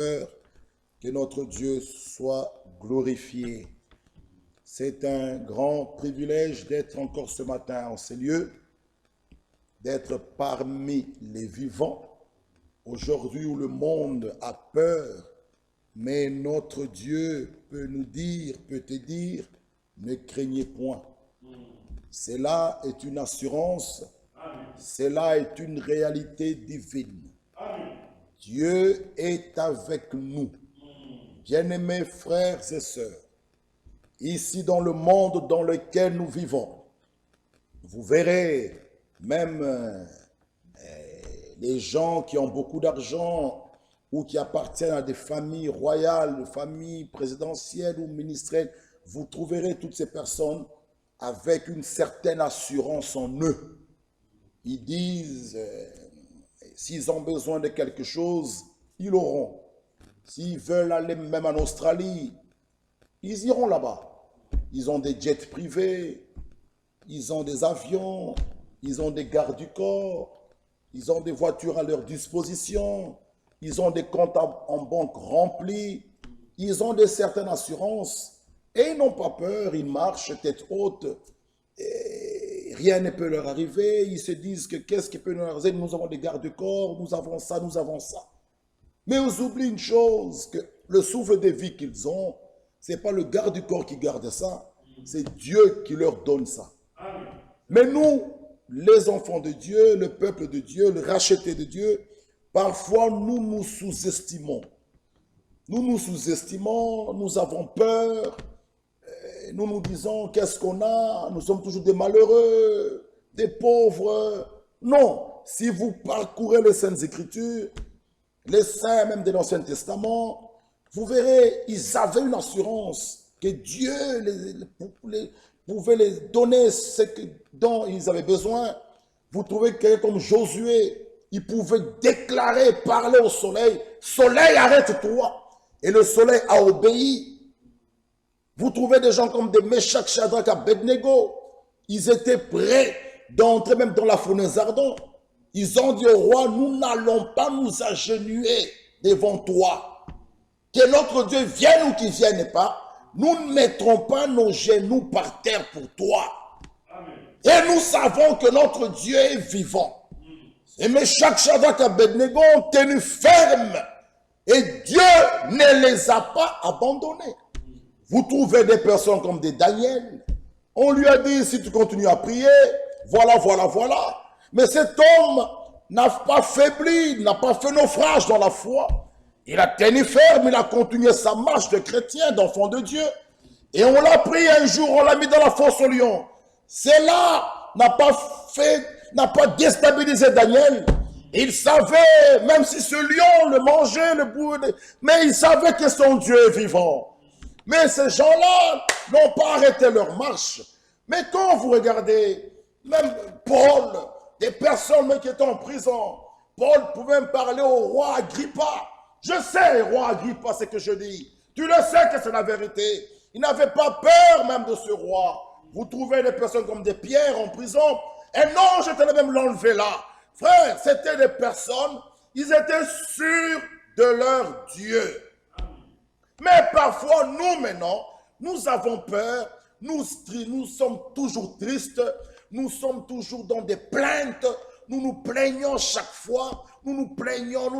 Que notre Dieu soit glorifié. C'est un grand privilège d'être encore ce matin en ces lieux, d'être parmi les vivants. Aujourd'hui où le monde a peur, mais notre Dieu peut nous dire, peut te dire, ne craignez point. Cela est une assurance, cela est une réalité divine. Dieu est avec nous. Bien-aimés frères et sœurs, ici dans le monde dans lequel nous vivons, vous verrez même les gens qui ont beaucoup d'argent ou qui appartiennent à des familles royales, des familles présidentielles ou ministérielles, vous trouverez toutes ces personnes avec une certaine assurance en eux. Ils disent, s'ils ont besoin de quelque chose, ils l'auront. S'ils veulent aller même en Australie, ils iront là-bas. Ils ont des jets privés, ils ont des avions, ils ont des gardes du corps, ils ont des voitures à leur disposition, ils ont des comptes en banque remplis, ils ont de certaines assurances et ils n'ont pas peur, ils marchent tête haute, et rien ne peut leur arriver, ils se disent que qu'est-ce qui peut nous arriver, nous avons des gardes du corps, nous avons ça, nous avons ça. Mais ils oublient une chose, que le souffle de vie qu'ils ont, ce n'est pas le garde du corps qui garde ça, c'est Dieu qui leur donne ça. Amen. Mais nous, les enfants de Dieu, le peuple de Dieu, le racheté de Dieu, parfois nous nous sous-estimons. Nous nous sous-estimons, nous avons peur, nous nous disons qu'est-ce qu'on a, nous sommes toujours des malheureux, des pauvres. Non, si vous parcourez les Saintes Écritures, les saints même de l'Ancien Testament, vous verrez, ils avaient une assurance que Dieu pouvait les donner ce dont ils avaient besoin. Vous trouvez quelqu'un comme Josué, il pouvait déclarer, parler au soleil, soleil arrête-toi. Et le soleil a obéi. Vous trouvez des gens comme des Meshach, Shadrach, Abednego, ils étaient prêts d'entrer même dans la fournaise ardente. Ils ont dit au roi, nous n'allons pas nous agenouiller devant toi. Que notre Dieu vienne ou qu'il ne vienne pas, nous ne mettrons pas nos genoux par terre pour toi. Amen. Et nous savons que notre Dieu est vivant. Et Meshach, Shadrach, Abednego ont tenu ferme. Et Dieu ne les a pas abandonnés. Vous trouvez des personnes comme des Daniel. On lui a dit, si tu continues à prier, voilà. Mais cet homme n'a pas faibli, n'a pas fait naufrage dans la foi. Il a tenu ferme, il a continué sa marche de chrétien, d'enfant de Dieu. Et on l'a pris un jour, on l'a mis dans la fosse au lion. Cela n'a pas déstabilisé Daniel. Il savait, même si ce lion le mangeait, mais il savait que son Dieu est vivant. Mais ces gens-là n'ont pas arrêté leur marche. Mais quand vous regardez, même Paul, des personnes qui étaient en prison, Paul pouvait me parler au roi Agrippa. Je sais, roi Agrippa, ce que je dis. Tu le sais que c'est la vérité. Il n'avait pas peur même de ce roi. Vous trouvez des personnes comme des pierres en prison. Et non, je te même l'enlever là. Frère, c'était des personnes, ils étaient sûrs de leur Dieu. Mais parfois, nous maintenant, nous avons peur, nous sommes toujours tristes, nous sommes toujours dans des plaintes, nous nous plaignons chaque fois, nous nous plaignons.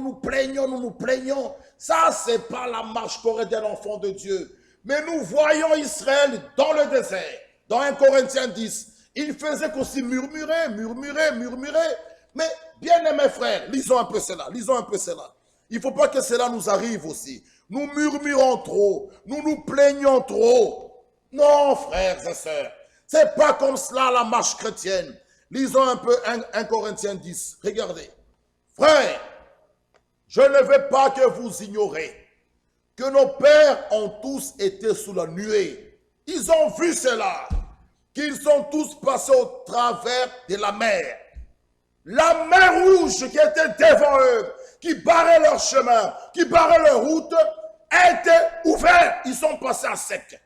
Ça, c'est pas la marche correcte d'un enfant de Dieu. Mais nous voyons Israël dans le désert, dans 1 Corinthiens 10, il faisait qu'aussi murmurer. Mais bien aimés frères, lisons un peu cela. Il ne faut pas que cela nous arrive aussi. Nous murmurons trop, nous nous plaignons trop. Non, frères et sœurs, c'est pas comme cela la marche chrétienne. Lisons un peu 1 Corinthiens 10. Regardez. Frères, je ne veux pas que vous ignorez que nos pères ont tous été sous la nuée. Ils ont vu cela, qu'ils sont tous passés au travers de la mer. La mer rouge qui était devant eux, qui barrait leur chemin, qui barrait leur route, était ouverte. Ils sont passés à sec.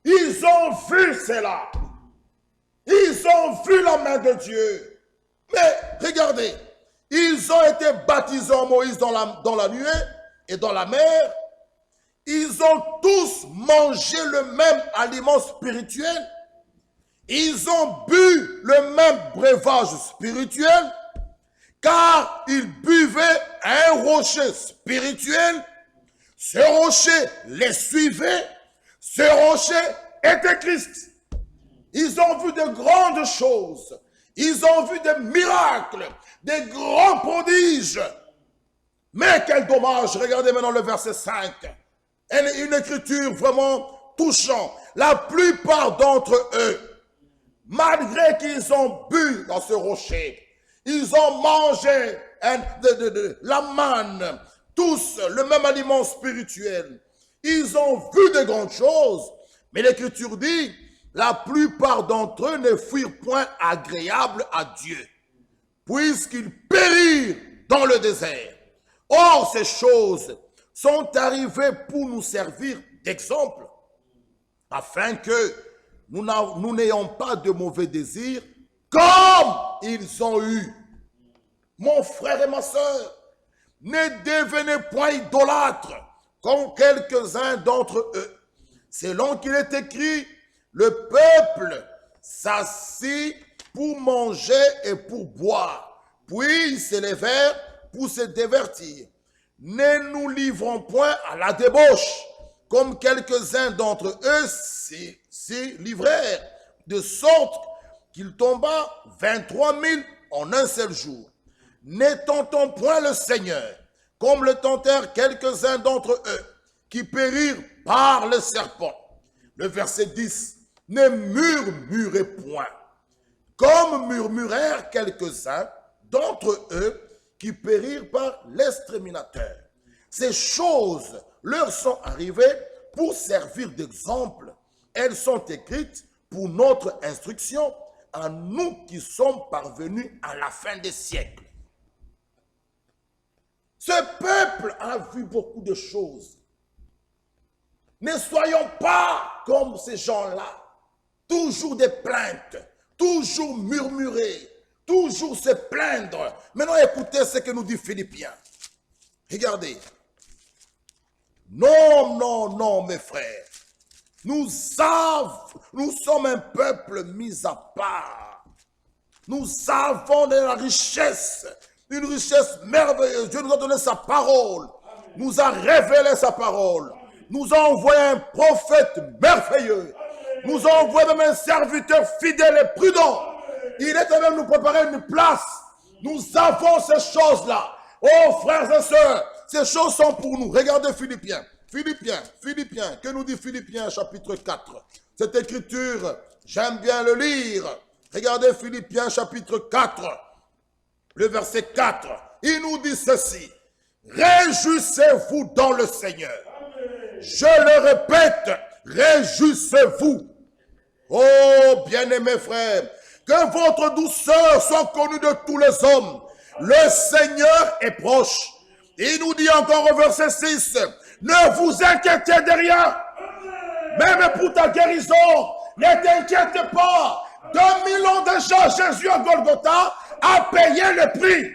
Ils ont vu cela. Ils ont vu la main de Dieu. Mais regardez, ils ont été baptisés en Moïse dans la nuée et dans la mer, ils ont tous mangé le même aliment spirituel, ils ont bu le même breuvage spirituel, car ils buvaient un rocher spirituel. Ce rocher les suivait, ce rocher était Christ. Ils ont vu de grandes choses, ils ont vu des miracles, des grands prodiges. Mais quel dommage, regardez maintenant le verset 5. Une écriture vraiment touchante. La plupart d'entre eux, malgré qu'ils ont bu dans ce rocher, ils ont mangé la manne, tous le même aliment spirituel. Ils ont vu de grandes choses. Mais l'Écriture dit, la plupart d'entre eux ne furent point agréables à Dieu, puisqu'ils périrent dans le désert. Or, ces choses sont arrivées pour nous servir d'exemple, afin que nous n'ayons pas de mauvais désirs, comme ils ont eu. Mon frère et ma soeur, ne devenez point idolâtres, comme quelques-uns d'entre eux. Selon qu'il est écrit, le peuple s'assit pour manger et pour boire, puis ils se levèrent pour se divertir. Ne nous livrons point à la débauche, comme quelques-uns d'entre eux s'y livrèrent, de sorte qu'il tomba 23 000 en un seul jour. Ne tentons point le Seigneur, comme le tentèrent quelques-uns d'entre eux, qui périrent par le serpent. Le verset 10, ne murmurez point, comme murmurèrent quelques-uns d'entre eux, qui périrent par l'exterminateur. Ces choses leur sont arrivées pour servir d'exemple. Elles sont écrites pour notre instruction, à nous qui sommes parvenus à la fin des siècles. Ce peuple a vu beaucoup de choses. Ne soyons pas comme ces gens-là. Toujours des plaintes, toujours murmurer, toujours se plaindre. Maintenant, écoutez ce que nous dit Philippiens. Regardez. Non, non, non, mes frères. Nous sommes un peuple mis à part. Nous avons de la richesse, une richesse merveilleuse. Dieu nous a donné sa parole, nous a révélé sa parole, nous a envoyé un prophète merveilleux, nous a envoyé même un serviteur fidèle et prudent. Il est en train de nous préparer une place. Nous avons ces choses-là. Oh frères et sœurs, ces choses sont pour nous. Regardez Philippiens. Philippiens, que nous dit Philippiens chapitre 4? Cette écriture, j'aime bien le lire. Regardez Philippiens chapitre 4, le verset 4. Il nous dit ceci. Réjouissez-vous dans le Seigneur. Je le répète, réjouissez-vous. Oh bien-aimés frères, que votre douceur soit connue de tous les hommes. Le Seigneur est proche. Il nous dit encore au verset 6, ne vous inquiétez de rien. Même pour ta guérison, ne t'inquiète pas. 2000 ans déjà, Jésus à Golgotha a payé le prix.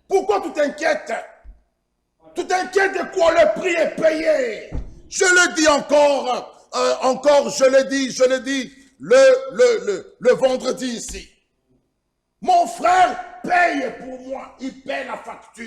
Pourquoi tu t'inquiètes? Tu t'inquiètes de quoi? Le prix est payé. Je le dis encore, je le dis le vendredi ici. Mon frère paye pour moi, il paye la facture.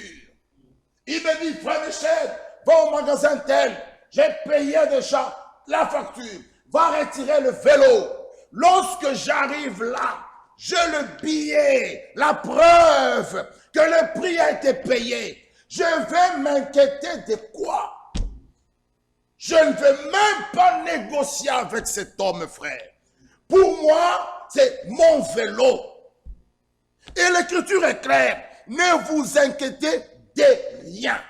Il me dit, frère Michel, va au magasin tel, j'ai payé déjà la facture, va retirer le vélo. Lorsque j'arrive là, j'ai le billet, la preuve que le prix a été payé. Je vais m'inquiéter de quoi? Je ne vais même pas négocier avec cet homme, frère. Pour moi, c'est mon vélo. Et l'écriture est claire. Ne vous inquiétez de rien.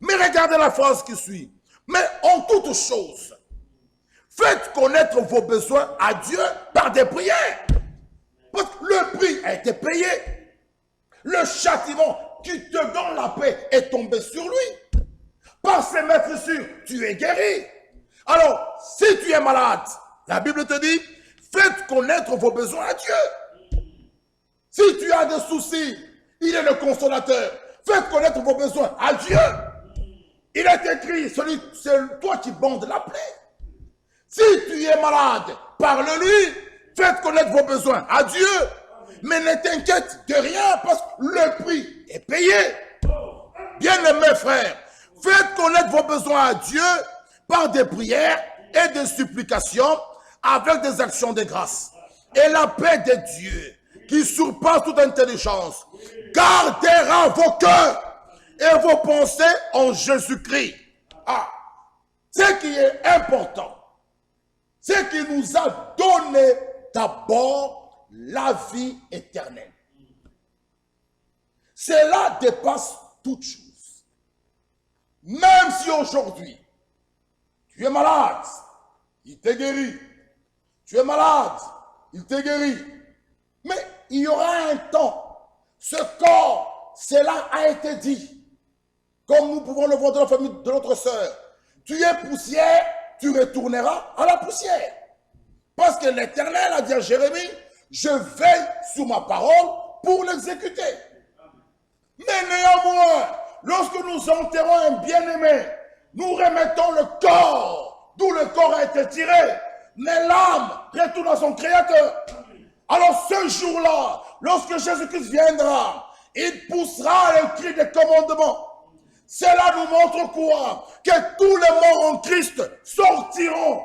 Mais regardez la phrase qui suit. Mais en toute chose, faites connaître vos besoins à Dieu par des prières. Parce que le prix a été payé. Le châtiment qui te donne la paix est tombé sur lui. Par ses maîtres sûrs, tu es guéri. Alors, si tu es malade, la Bible te dit, faites connaître vos besoins à Dieu. Si tu as des soucis, il est le consolateur. Faites connaître vos besoins à Dieu. Il est écrit, c'est toi qui bandes la plaie. Si tu es malade, parle-lui. Faites connaître vos besoins à Dieu. Mais ne t'inquiète de rien parce que le prix est payé. Bien-aimés frères, faites connaître vos besoins à Dieu par des prières et des supplications avec des actions de grâce. Et la paix de Dieu, qui surpasse toute intelligence, gardera vos cœurs et vos pensées en Jésus-Christ. Ah, ce qui est important, c'est qu'il nous a donné d'abord la vie éternelle. Cela dépasse toute chose. Même si aujourd'hui, tu es malade, il te guérit. Tu es malade, il te guérit. Mais il y aura un temps. Ce corps, cela a été dit. Comme nous pouvons le voir dans la famille de notre sœur. Tu es poussière, tu retourneras à la poussière. Parce que l'Éternel a dit à Jérémie, je veille sur ma parole pour l'exécuter. Mais néanmoins, lorsque nous enterrons un bien-aimé, nous remettons le corps, d'où le corps a été tiré, mais l'âme retourne à son Créateur. Alors ce jour-là, lorsque Jésus-Christ viendra, il poussera le cri de commandement. Cela nous montre quoi? Que tous les morts en Christ sortiront.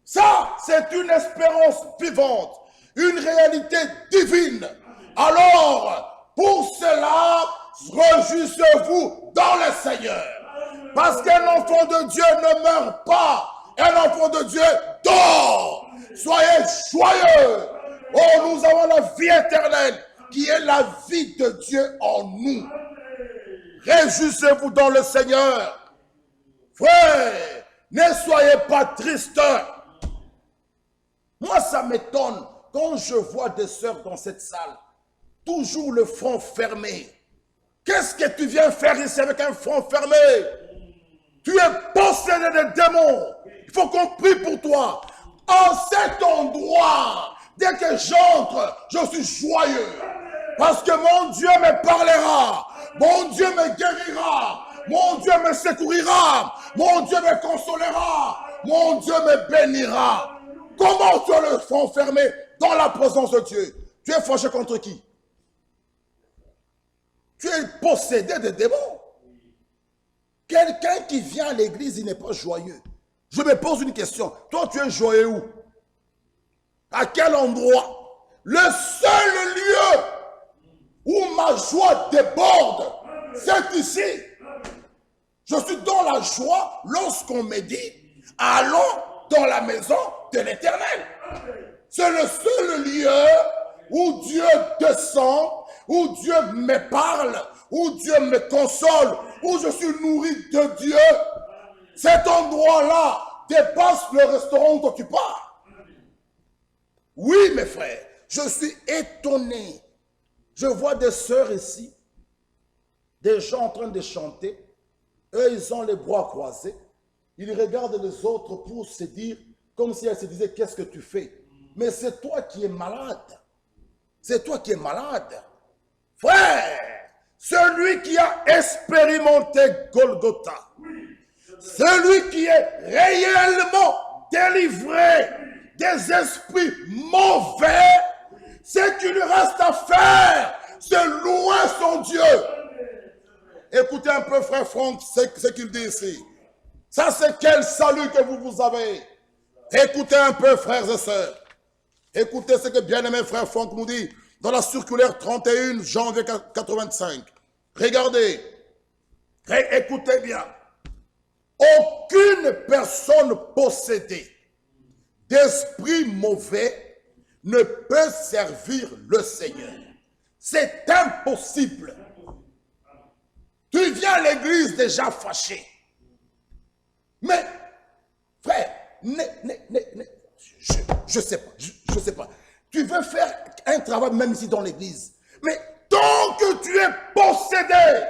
Ça, c'est une espérance vivante, une réalité divine. Alors, pour cela, réjouissez-vous dans le Seigneur. Parce qu'un enfant de Dieu ne meurt pas. Un enfant de Dieu dort. Soyez joyeux. Oh, nous avons la vie éternelle qui est la vie de Dieu en nous. Réjouissez-vous dans le Seigneur. Frère, ne soyez pas tristes. Moi, ça m'étonne quand je vois des sœurs dans cette salle, toujours le front fermé. Qu'est-ce que tu viens faire ici avec un front fermé? Tu es possédé de démons. Il faut qu'on prie pour toi. En cet endroit, dès que j'entre, je suis joyeux. Parce que mon Dieu me parlera. Mon Dieu me guérira. Mon Dieu me secourira. Mon Dieu me consolera. Mon Dieu me bénira. Comment tu as le front fermé dans la présence de Dieu? Tu es fâché contre qui? Tu es possédé de démons. Quelqu'un qui vient à l'église, il n'est pas joyeux. Je me pose une question. Toi, tu es joyeux où? À quel endroit? Le seul lieu où ma joie déborde, c'est ici. Je suis dans la joie lorsqu'on me dit, allons dans la maison de l'Éternel. C'est le seul lieu où Dieu descend, où Dieu me parle, où Dieu me console, où je suis nourri de Dieu. Cet endroit-là dépasse le restaurant dont tu pars. Oui, mes frères, je suis étonné. Je vois des sœurs ici, des gens en train de chanter. Eux, ils ont les bras croisés. Ils regardent les autres pour se dire, comme si elles se disaient, qu'est-ce que tu fais? Mais c'est toi qui es malade. C'est toi qui es malade. Frère, celui qui a expérimenté Golgotha, celui qui est réellement délivré des esprits mauvais, ce qu'il lui reste à faire, c'est louer son Dieu. Écoutez un peu, frère Franck, ce qu'il dit ici. Ça, c'est quel salut que vous avez. Écoutez un peu, frères et sœurs. Écoutez ce que bien-aimé frère Franck nous dit dans la circulaire 31 janvier 85. Regardez. Écoutez bien. Aucune personne possédée d'esprit mauvais ne peut servir le Seigneur. C'est impossible. Tu viens à l'église déjà fâché. Mais, frère, je sais pas, je sais pas. Tu veux faire un travail même ici dans l'église. Mais tant que tu es possédé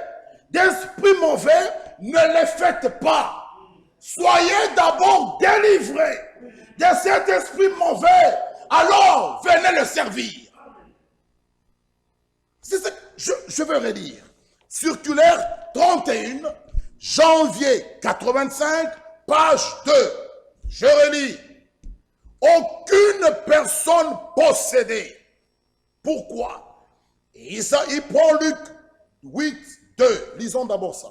d'esprits mauvais, ne les faites pas. Soyez d'abord délivrés de cet esprit mauvais. Alors, venez le servir. C'est ce que je veux redire. Circulaire 31, janvier 85, page 2. Je relis. Aucune personne possédée. Pourquoi? Il prend Luc 8, 2. Lisons d'abord ça.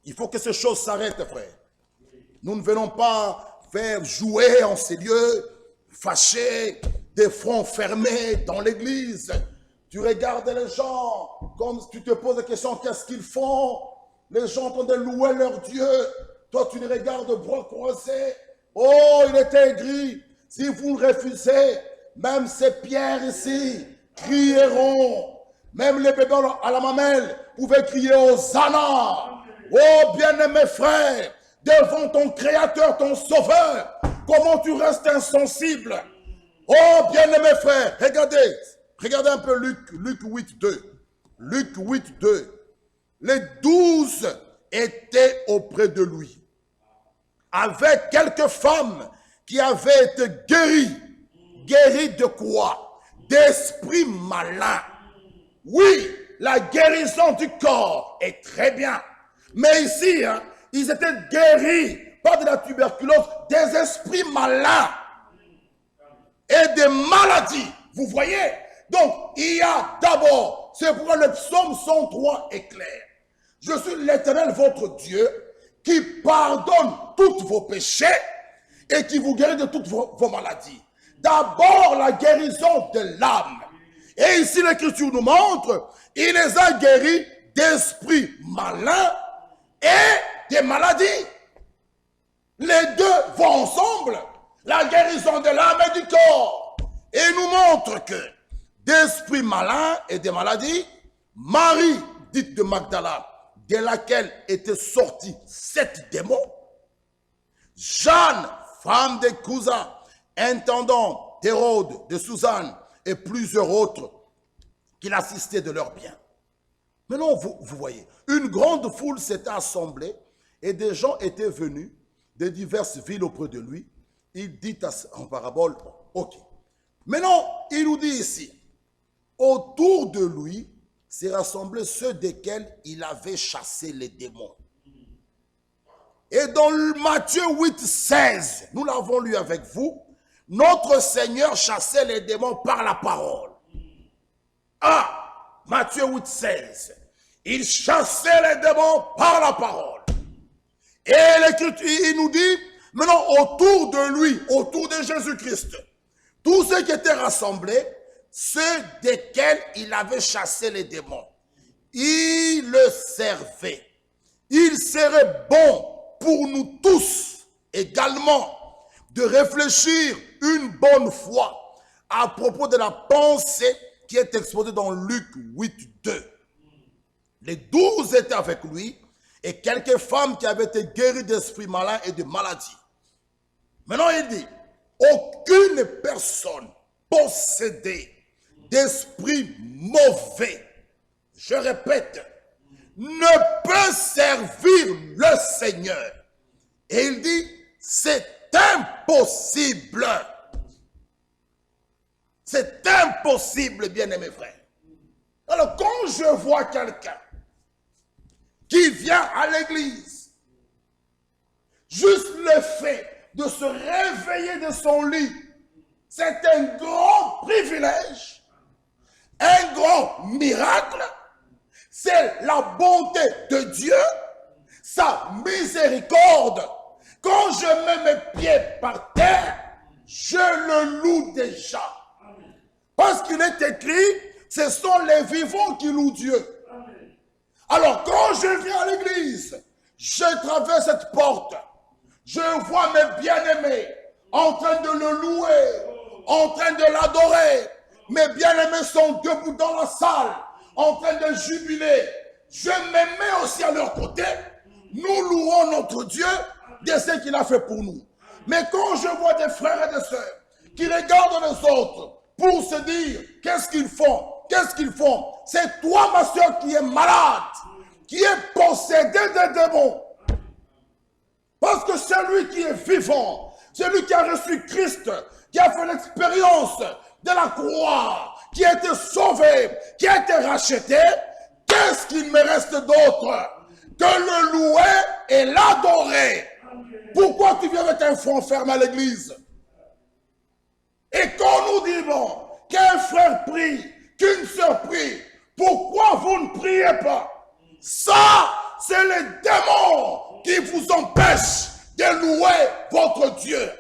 Il faut que ces choses s'arrêtent, frère. Nous ne venons pas faire jouer en ces lieux, fâchés, des fronts fermés dans l'église. Tu regardes les gens, comme tu te poses la question, qu'est-ce qu'ils font? Les gens ont de louer leur Dieu. Toi, tu les regardes bras croisés. Oh, il est aigri. Si vous le refusez, même ces pierres ici crieront. Même les bébés à la mamelle pouvaient crier Hosanna. Oh, bien-aimé frère, devant ton Créateur, ton Sauveur, comment tu restes insensible? Oh, bien-aimé frère, regardez un peu Luc 8, 2. Luc 8, 2. Les 12 étaient auprès de lui, avec quelques femmes qui avaient été guéries. Guéries de quoi? D'esprit malin. Oui, la guérison du corps est très bien. Mais ici, ils étaient guéris, pas de la tuberculose, des esprits malins et des maladies. Vous voyez? Donc, il y a d'abord, c'est pourquoi le psaume 103 est clair. Je suis l'Éternel, votre Dieu, qui pardonne tous vos péchés et qui vous guérit de toutes vos maladies. D'abord, la guérison de l'âme. Et ici, l'Écriture nous montre, il les a guéris d'esprits malins et des maladies. Les deux vont ensemble. La guérison de l'âme et du corps. Et il nous montre que d'esprits malins et des maladies, Marie, dite de Magdala, de laquelle étaient sortis 7 démons, Jeanne, femme de Cousin, intendant d'Hérode, de Suzanne et plusieurs autres qui l'assistaient de leurs biens. Maintenant, vous voyez, une grande foule s'était assemblée et des gens étaient venus de diverses villes auprès de lui. Il dit en parabole, ok. Maintenant, il nous dit ici, autour de lui s'est rassemblés ceux desquels il avait chassé les démons. Et dans Matthieu 8, 16, nous l'avons lu avec vous, notre Seigneur chassait les démons par la parole. Ah, Matthieu 8, 16. Il chassait les démons par la parole. Et l'Écriture, il nous dit, maintenant autour de lui, autour de Jésus-Christ, tous ceux qui étaient rassemblés, ceux desquels il avait chassé les démons, il le servait. Il serait bon pour nous tous également de réfléchir une bonne fois à propos de la pensée qui est exposée dans Luc 8, 2. Les 12 étaient avec lui et quelques femmes qui avaient été guéries d'esprits malins et de maladies. Maintenant, il dit, aucune personne possédée d'esprits mauvais, je répète, ne peut servir le Seigneur. Et il dit, c'est impossible. C'est impossible, bien-aimés frères. Alors, quand je vois quelqu'un qui vient à l'église, juste le fait de se réveiller de son lit, c'est un grand privilège, un grand miracle. C'est la bonté de Dieu, sa miséricorde. Quand je mets mes pieds par terre, je le loue déjà. Parce qu'il est écrit, ce sont les vivants qui louent Dieu. Alors quand je viens à l'église, je traverse cette porte, je vois mes bien-aimés en train de le louer, en train de l'adorer. Mes bien-aimés sont debout dans la salle, en train de jubiler. Je me mets aussi à leur côté. Nous louons notre Dieu de ce qu'il a fait pour nous. Mais quand je vois des frères et des sœurs qui regardent les autres pour se dire, qu'est-ce qu'ils font? Qu'est-ce qu'ils font? C'est toi, ma soeur, qui est malade, qui est possédé de démons. Parce que celui qui est vivant, celui qui a reçu Christ, qui a fait l'expérience de la croix, qui a été sauvé, qui a été racheté, quel qu'est-ce qu'il me reste d'autre que le louer et l'adorer? Pourquoi tu viens avec un front ferme à l'église? Et quand nous disons qu'un frère prie, qu'une sœur prie, pourquoi vous ne priez pas? Ça, c'est les démons qui vous empêchent de louer votre Dieu.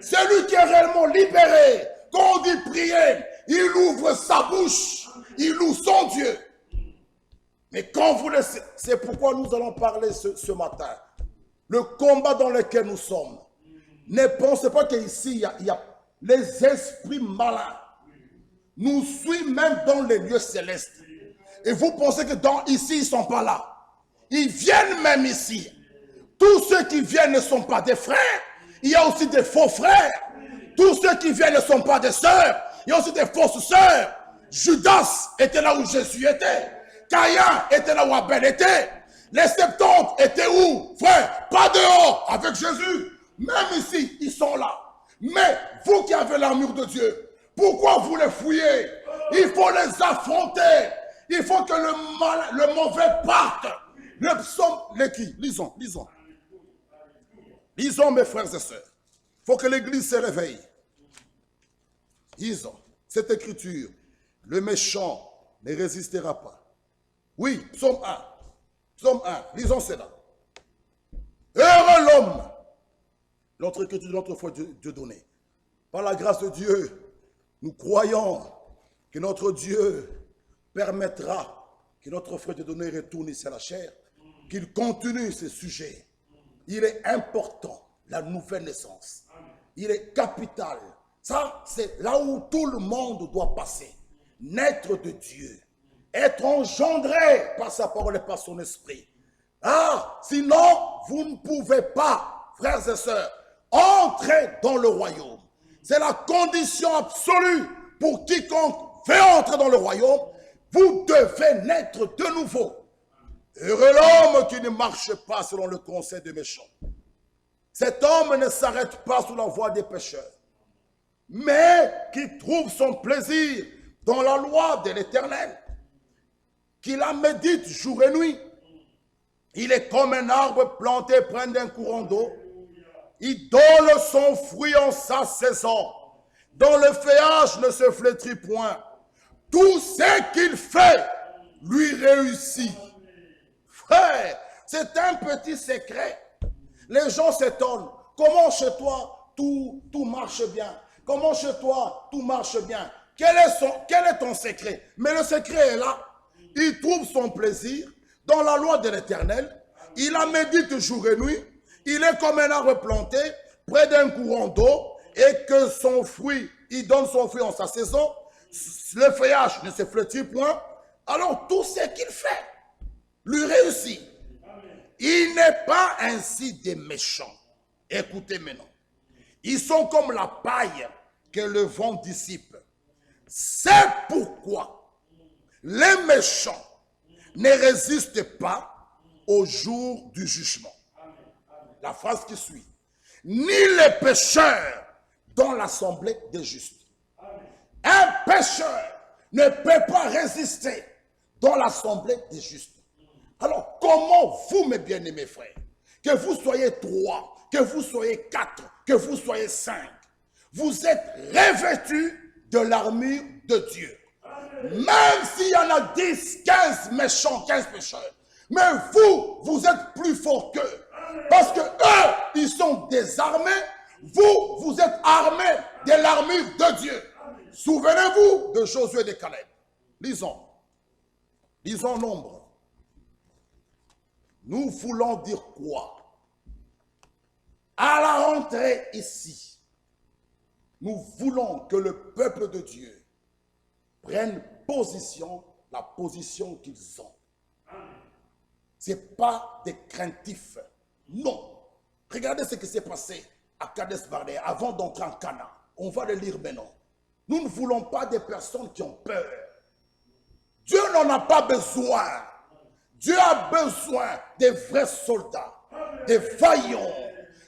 Celui qui est réellement libéré, quand on dit prier, il ouvre sa bouche, il loue son Dieu. Mais quand vous laissez, c'est pourquoi nous allons parler ce matin. Le combat dans lequel nous sommes. Ne pensez pas qu'ici, il y a les esprits malins. Nous suivons même dans les lieux célestes. Et vous pensez que ici, ils ne sont pas là. Ils viennent même ici. Tous ceux qui viennent ne sont pas des frères. Il y a aussi des faux frères. Tous ceux qui viennent ne sont pas des sœurs. Il y a aussi des fausses sœurs. Judas était là où Jésus était. Caïn était là où Abel était. Les 70 étaient où, frère? Pas dehors avec Jésus. Même ici, ils sont là. Mais vous qui avez l'armure de Dieu, pourquoi vous les fouillez? Il faut les affronter. Il faut que le mauvais parte. Le psaume, lisons. Lisons, mes frères et sœurs. Il faut que l'église se réveille. Lisons cette écriture. Le méchant ne résistera pas. Oui, psaume 1. Psaume 1, lisons cela. Heureux l'homme. Notre écriture, notre foi, Dieu donné. Par la grâce de Dieu, nous croyons que notre Dieu permettra que notre frère Dieu donné retourne ici à la chair, qu'il continue ce sujet. Il est important, la nouvelle naissance. Il est capital. Ça, c'est là où tout le monde doit passer. Naître de Dieu. Être engendré par sa parole et par son esprit. Ah, sinon, vous ne pouvez pas, frères et sœurs, entrer dans le royaume. C'est la condition absolue pour quiconque veut entrer dans le royaume. Vous devez naître de nouveau. Heureux l'homme qui ne marche pas selon le conseil des méchants. Cet homme ne s'arrête pas sous la voie des pécheurs, mais qui trouve son plaisir dans la loi de l'Éternel, qui la médite jour et nuit. Il est comme un arbre planté près d'un courant d'eau. Il donne son fruit en sa saison. Dont le feuillage ne se flétrit point. Tout ce qu'il fait lui réussit. Frère, c'est un petit secret. Les gens s'étonnent. Comment chez toi tout marche bien? Comment chez toi tout marche bien? Quel est ton secret? Mais le secret est là. Il trouve son plaisir dans la loi de l'Éternel. Il la médite jour et nuit. Il est comme un arbre planté près d'un courant d'eau et que son fruit, il donne son fruit en sa saison. Le feuillage ne se flétrit point. Alors tout ce qu'il fait lui réussit. Il n'est pas ainsi des méchants. Écoutez maintenant. Ils sont comme la paille que le vent dissipe. C'est pourquoi les méchants ne résistent pas au jour du jugement. La phrase qui suit. Ni les pécheurs dans l'assemblée des justes. Un pécheur ne peut pas résister dans l'assemblée des justes. Alors, comment vous, mes bien-aimés frères, que vous soyez 3, que vous soyez 4, que vous soyez 5, vous êtes revêtus de l'armure de Dieu. Même s'il y en a 10, 15 méchants, 15 pécheurs, mais vous êtes plus forts qu'eux. Parce que eux, ils sont désarmés, vous êtes armés de l'armure de Dieu. Souvenez-vous de Josué et de Caleb. Lisons Nombre. Nous voulons dire quoi? À la rentrée ici, nous voulons que le peuple de Dieu prenne position, la position qu'ils ont. Ce n'est pas des craintifs. Non. Regardez ce qui s'est passé à Kadesh Barnea avant d'entrer en Canaan. On va le lire maintenant. Nous ne voulons pas des personnes qui ont peur. Dieu n'en a pas besoin. Dieu a besoin des vrais soldats, des vaillants,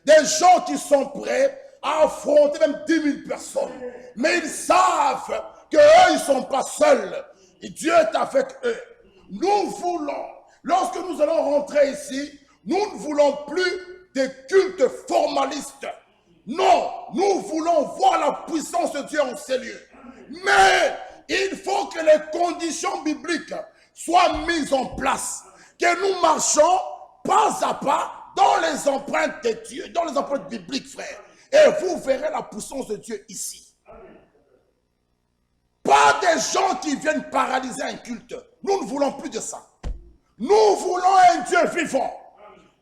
des gens qui sont prêts à affronter même 10 000 personnes. Mais ils savent qu'eux, ils ne sont pas seuls. Et Dieu est avec eux. Nous voulons, lorsque nous allons rentrer ici, nous ne voulons plus des cultes formalistes. Non, nous voulons voir la puissance de Dieu en ces lieux. Mais il faut que les conditions bibliques soient mises en place. Que nous marchons pas à pas dans les empreintes de Dieu, dans les empreintes bibliques, frère. Et vous verrez la puissance de Dieu ici. Pas des gens qui viennent paralyser un culte. Nous ne voulons plus de ça. Nous voulons un Dieu vivant.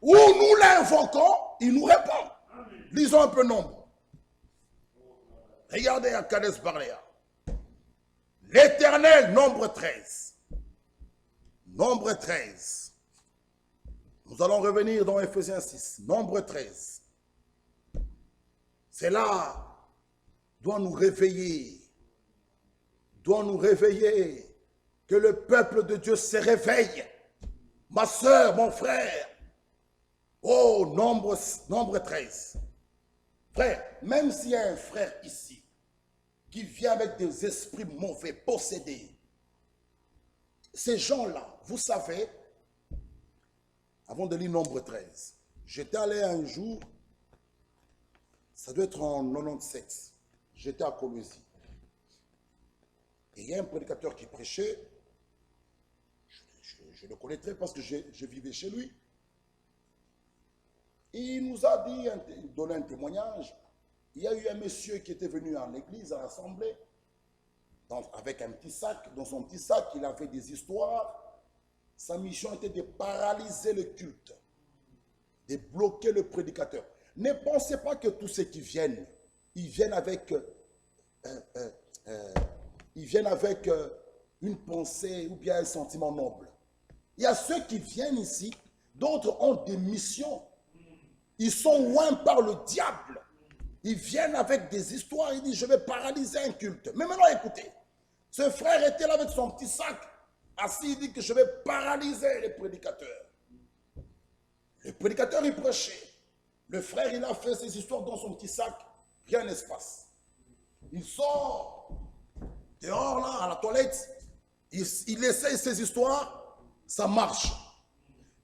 Où nous l'invoquons, il nous répond. Lisons un peu nombre. Regardez à Kades Barléa. L'Éternel, nombre 13. Nombre 13. Nous allons revenir dans Ephésiens 6. Nombre 13. C'est là, doit nous réveiller. Doit nous réveiller. Que le peuple de Dieu se réveille. Ma soeur, mon frère. Oh, nombre 13. Frère, même s'il y a un frère ici qui vient avec des esprits mauvais, possédés, ces gens-là, vous savez, avant de lire nombre 13, j'étais allé un jour, ça doit être en 97, j'étais à Colosie. Et il y a un prédicateur qui prêchait, je le connaîtrais parce que je vivais chez lui. Il nous a dit, il donnait un témoignage. Il y a eu un monsieur qui était venu à l'église, à l'assemblée, avec un petit sac. Dans son petit sac, il avait des histoires. Sa mission était de paralyser le culte, de bloquer le prédicateur. Ne pensez pas que tous ceux qui viennent, ils viennent avec une pensée ou bien un sentiment noble. Il y a ceux qui viennent ici, d'autres ont des missions. Ils sont loin par le diable. Ils viennent avec des histoires. Ils disent, je vais paralyser un culte. Mais maintenant, écoutez. Ce frère était là avec son petit sac. Assis, il dit que je vais paralyser les prédicateurs. Le prédicateur, il prêchait. Le frère, il a fait ses histoires dans son petit sac. Rien ne se passe. Il sort dehors, là, à la toilette. Il essaye ses histoires. Ça marche.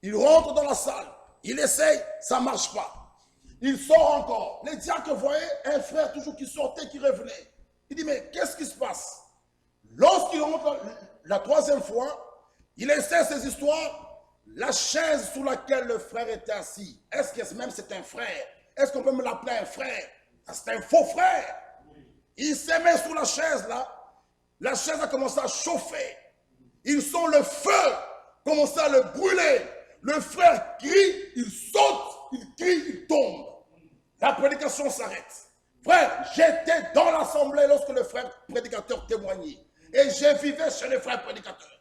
Il rentre dans la salle. Il essaye, ça ne marche pas. Il sort encore. Les diacres voyaient un frère toujours qui sortait, qui revenait. Il dit, mais qu'est-ce qui se passe? Lorsqu'il rentre la troisième fois, il essaie ses histoires. La chaise sur laquelle le frère était assis, est-ce que même c'est un frère? Est-ce qu'on peut me l'appeler un frère? C'est un faux frère. Il s'est mis sur la chaise là. La chaise a commencé à chauffer. Ils sont le feu, commençait à le brûler. Le frère crie, il saute, il crie, il tombe. La prédication s'arrête. Frère, j'étais dans l'assemblée lorsque le frère prédicateur témoignait. Et je vivais chez le frère prédicateur.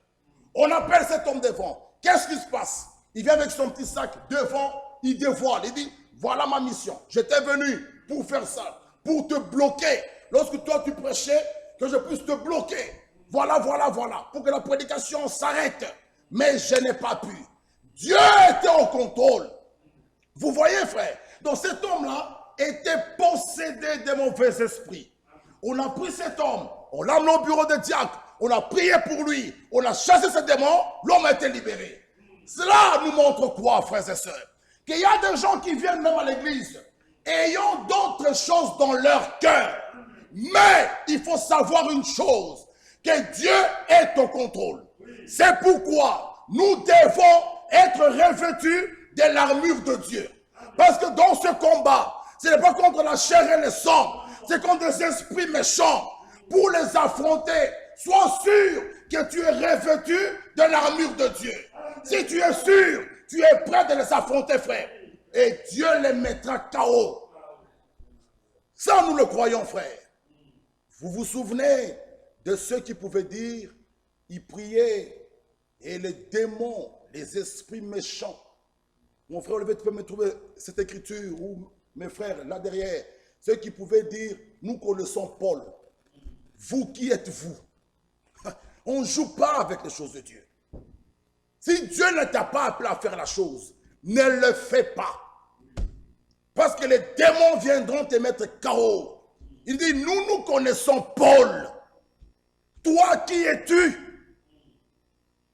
On appelle cet homme devant. Qu'est-ce qui se passe? Il vient avec son petit sac devant, il dévoile. Il dit, voilà ma mission. J'étais venu pour faire ça, pour te bloquer. Lorsque toi tu prêchais, que je puisse te bloquer. Voilà, pour que la prédication s'arrête. Mais je n'ai pas pu. Dieu était au contrôle. Vous voyez, frère? Donc cet homme-là était possédé de mauvais esprits. On a pris cet homme, on l'a amené au bureau de diacre, on a prié pour lui, on a chassé ce démon, l'homme a été libéré. Cela nous montre quoi, frères et sœurs? Qu'il y a des gens qui viennent même à l'église, ayant d'autres choses dans leur cœur. Mais il faut savoir une chose, que Dieu est au contrôle. C'est pourquoi nous devons être revêtus de l'armure de Dieu. Parce que dans ce combat, ce n'est pas contre la chair et le sang, c'est contre les esprits méchants. Pour les affronter, sois sûr que tu es revêtu de l'armure de Dieu. Si tu es sûr, tu es prêt de les affronter, frère. Et Dieu les mettra KO. Ça, nous le croyons, frère. Vous vous souvenez de ceux qui pouvaient dire, ils priaient, et les démons, les esprits méchants. Mon frère Olivier, tu peux me trouver cette écriture, ou mes frères, là derrière, ceux qui pouvaient dire, nous connaissons Paul. Vous, qui êtes-vous? On ne joue pas avec les choses de Dieu. Si Dieu ne t'a pas appelé à faire la chose, ne le fais pas. Parce que les démons viendront te mettre KO. Il dit, nous connaissons Paul. Toi, qui es-tu?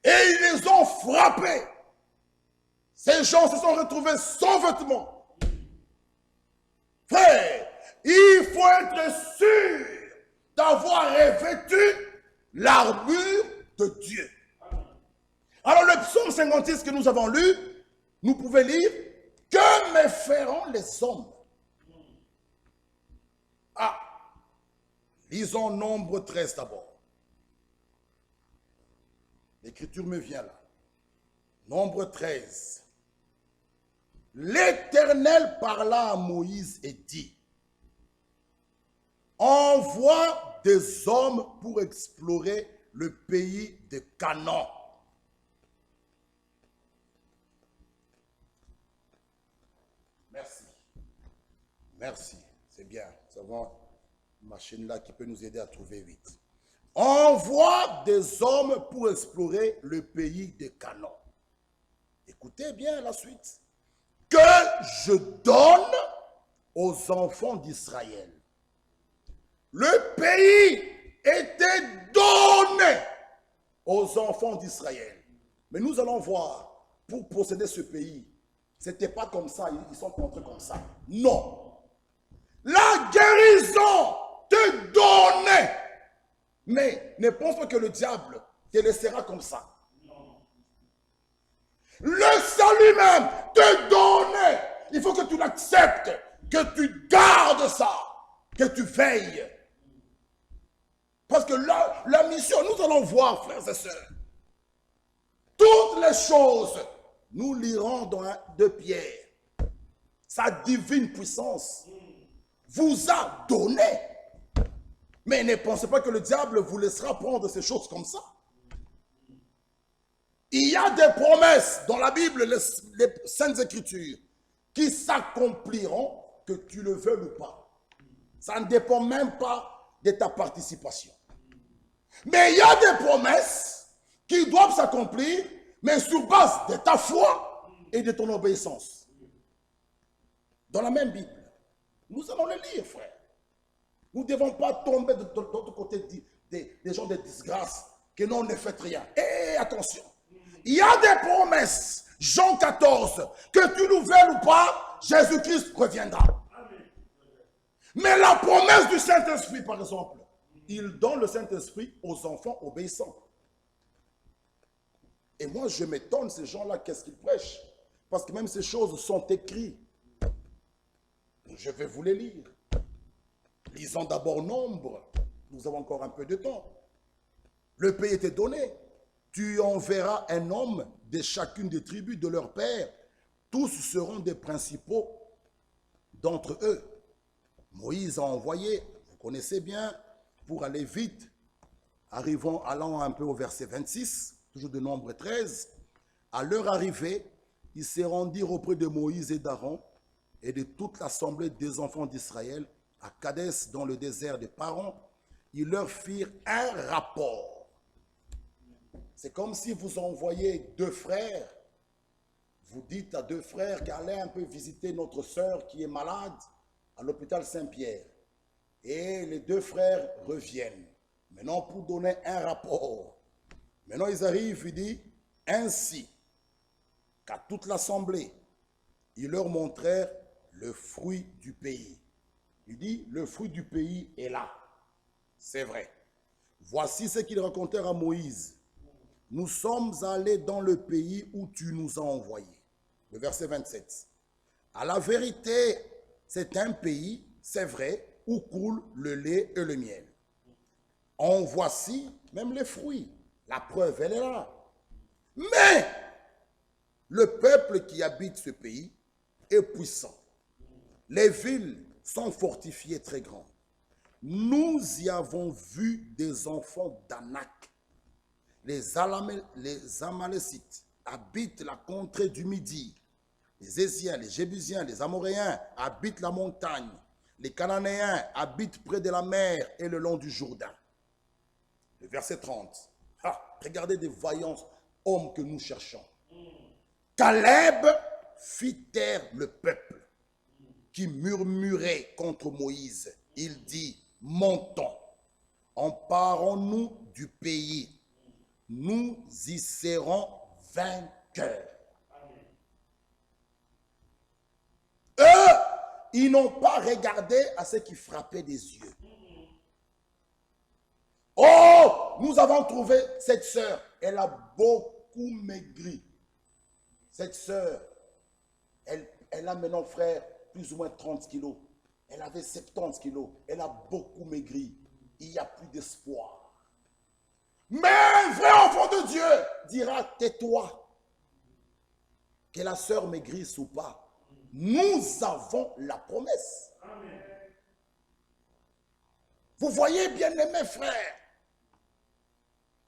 Et ils les ont frappés. Ces gens se sont retrouvés sans vêtements. Frère, il faut être sûr d'avoir revêtu l'armure de Dieu. Alors le psaume 56 que nous avons lu, nous pouvons lire, que me feront les hommes? Ah, lisons Nombre 13 d'abord. L'écriture me vient là. Nombre 13. L'Éternel parla à Moïse et dit, envoie des hommes pour explorer le pays de Canaan. Merci. Merci. C'est bien. Nous avons une machine là qui peut nous aider à trouver vite. Envoie des hommes pour explorer le pays de Canaan. Écoutez bien la suite. Que je donne aux enfants d'Israël. Le pays était donné aux enfants d'Israël. Mais nous allons voir, pour posséder ce pays, ce n'était pas comme ça, ils sont entrés comme ça. Non. La guérison te donnait. Mais ne pense pas que le diable te laissera comme ça. Le salut même te donnait. Il faut que tu l'acceptes, que tu gardes ça, que tu veilles. Parce que la mission, nous allons voir, frères et sœurs, toutes les choses, nous lirons dans 2 Pierre. Sa divine puissance vous a donné. Mais ne pensez pas que le diable vous laissera prendre ces choses comme ça. Il y a des promesses dans la Bible, les Saintes Écritures, qui s'accompliront que tu le veuilles ou pas. Ça ne dépend même pas de ta participation. Mais il y a des promesses qui doivent s'accomplir, mais sur base de ta foi et de ton obéissance. Dans la même Bible. Nous allons le lire, frère. Nous ne devons pas tomber de l'autre côté des gens de disgrâce, que non, ne faites rien. Et attention, il y a des promesses, Jean 14, que tu nous veuilles ou pas, Jésus-Christ reviendra. Mais la promesse du Saint-Esprit, par exemple, il donne le Saint-Esprit aux enfants obéissants. Et moi, je m'étonne, ces gens-là, qu'est-ce qu'ils prêchent? Parce que même ces choses sont écrites. Je vais vous les lire. Lisons d'abord Nombre. Nous avons encore un peu de temps. Le pays était donné. Tu enverras un homme de chacune des tribus de leur père. Tous seront des principaux d'entre eux. Moïse a envoyé, vous connaissez bien, pour aller vite. Allant un peu au verset 26, toujours de Nombre 13. À leur arrivée, ils se rendirent auprès de Moïse et d'Aaron et de toute l'assemblée des enfants d'Israël à Kadès, dans le désert de Paran. Ils leur firent un rapport. C'est comme si vous envoyez 2 frères. Vous dites à 2 frères qu'allez un peu visiter notre sœur qui est malade à l'hôpital Saint-Pierre. Et les 2 frères reviennent. Maintenant, pour donner un rapport. Maintenant, ils arrivent, ils disent, ainsi qu'à toute l'assemblée, ils leur montrèrent le fruit du pays. Il dit, le fruit du pays est là. C'est vrai. Voici ce qu'ils racontèrent à Moïse. Nous sommes allés dans le pays où tu nous as envoyés. Le verset 27. À la vérité, c'est un pays, c'est vrai, où coule le lait et le miel. En voici même les fruits. La preuve, elle est là. Mais le peuple qui habite ce pays est puissant. Les villes sont fortifiées très grandes. Nous y avons vu des enfants d'Anak. Les Amalécites habitent la contrée du Midi. Les Éziens, les Jébusiens, les Amoréens habitent la montagne. Les Cananéens habitent près de la mer et le long du Jourdain. Le verset 30. Regardez des vaillants hommes que nous cherchons. Caleb fit taire le peuple qui murmurait contre Moïse. Il dit, montons, emparons-nous du pays. nous y serons vainqueurs. Eux, ils n'ont pas regardé à ce qui frappait des yeux. Oh, nous avons trouvé cette sœur. Elle a beaucoup maigri. Cette sœur, elle a maintenant, frère, plus ou moins 30 kilos. Elle avait 70 kilos. Elle a beaucoup maigri. Il n'y a plus d'espoir. Mais un vrai enfant de Dieu dira, tais-toi. Que la sœur maigrisse ou pas, nous avons la promesse. Amen. Vous voyez, bien-aimés frères.